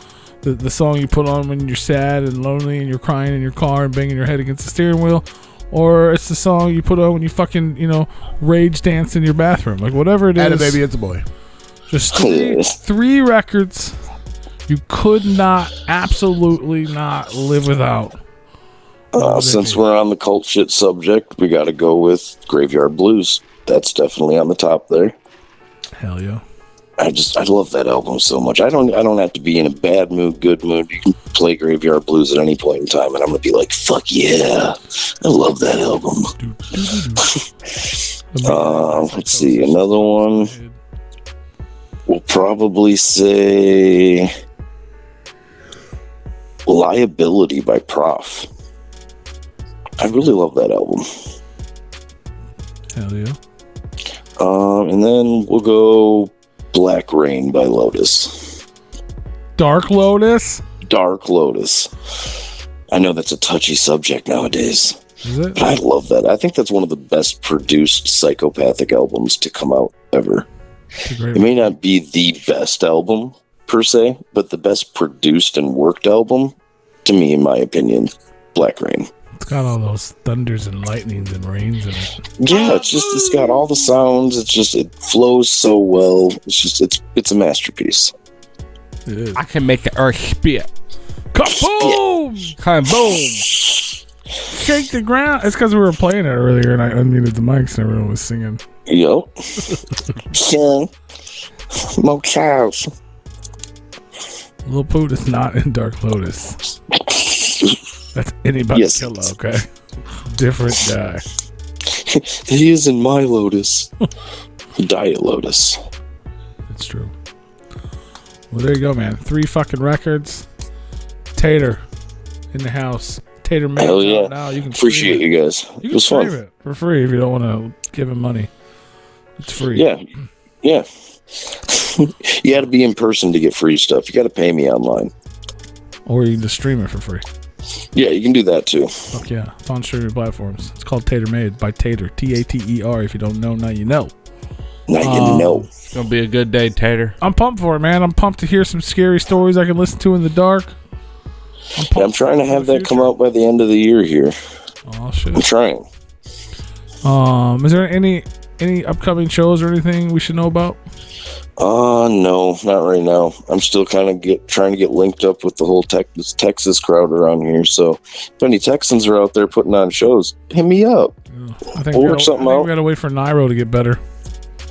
song you put on when you're sad and lonely and you're crying in your car and banging your head against the steering wheel, or it's the song you put on when you fucking rage dance in your bathroom. Like whatever it is. Add it, baby, it's a boy. Just 3 records you could absolutely not live without. Since we're on the cult shit subject, we got to go with Graveyard Blues. That's definitely on the top there. Hell yeah. I love that album so much. I don't have to be in a bad mood, good mood. You can play Graveyard Blues at any point in time, and I'm gonna be like, "Fuck yeah, I love that album." Let's see, another one. We'll probably say "Liability" by Prof. I really love that album. Hell yeah. And then we'll go Black Rain by Lotus. Dark Lotus? Dark Lotus. I know that's a touchy subject nowadays. Is it? But I love that. I think that's one of the best produced psychopathic albums to come out ever. It may not be the best album per se, but the best produced and worked album, to me, in my opinion, Black Rain. It's got all those thunders and lightnings and rains in it. Yeah, it's got all the sounds. It flows so well. It's a masterpiece. It is. I can make the earth spit. Kaboom! Kaboom! Shake the ground. It's because we were playing it earlier and I unmuted the mics and everyone was singing. Yup. Sing. More cows. Lil Poot is not in Dark Lotus. That's anybody's killer, okay? Different guy. He is in my Lotus. Diet Lotus. It's true. Well, there you go, man. 3 fucking records. Tater in the house. Tater made Hell yeah. now. You can appreciate you guys. You it was can fun. stream it for free if you don't want to give him money. It's free. Yeah. You got to be in person to get free stuff. You got to pay me online. Or you can just stream it for free. Yeah, you can do that too. Fuck yeah. It's on streaming platforms. It's called Tater Made by Tater. Tater. If you don't know, now you know. Now you know. It's going to be a good day, Tater. I'm pumped for it, man. I'm pumped to hear some scary stories I can listen to in the dark. I'm trying to have that come out by the end of the year here. Oh, shit. I'm trying. Is there any upcoming shows or anything we should know about? No, not right now. I'm still kind of trying to get linked up with the whole Texas crowd around here. So if any Texans are out there putting on shows, hit me up. Yeah. I think we'll work something out. We got to wait for Nairo to get better.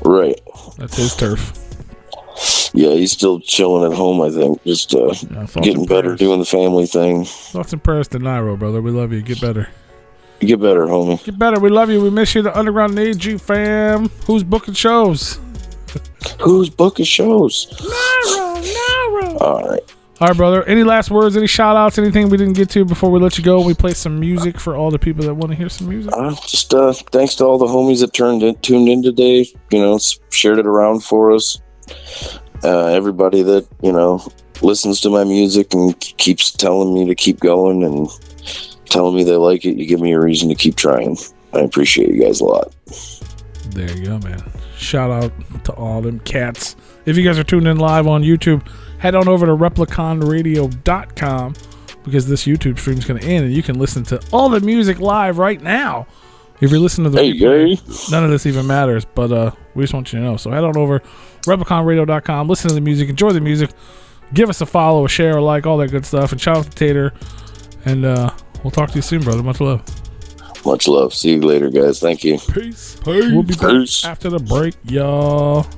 Right. That's his turf. Yeah, he's still chilling at home, I think. Just getting better, doing the family thing. Thoughts and prayers to Nairo, brother. We love you. Get better. Get better, homie. Get better. We love you. We miss you, the Underground AG fam. Who's booking shows? Who's booking shows? Nairo. All right. All right, brother. Any last words, any shout outs, anything we didn't get to before we let you go? We play some music for all the people that want to hear some music. Just thanks to all the homies that tuned in today. Shared it around for us. Everybody that, listens to my music and keeps telling me to keep going and telling me they like it. You give me a reason to keep trying. I appreciate you guys a lot. There you go, man. Shout out to all them cats. If you guys are tuned in live on YouTube, head on over to repliconradio.com because this YouTube stream is going to end and you can listen to all the music live right now. If you're listening to the replay, none of this even matters, but we just want you to know. So head on over repliconradio.com, listen to the music, enjoy the music, give us a follow, a share, a like, all that good stuff, and shout out to Tater. And we'll talk to you soon, brother. Much love. Much love. See you later, guys. Thank you. Peace. We'll be back after the break, y'all.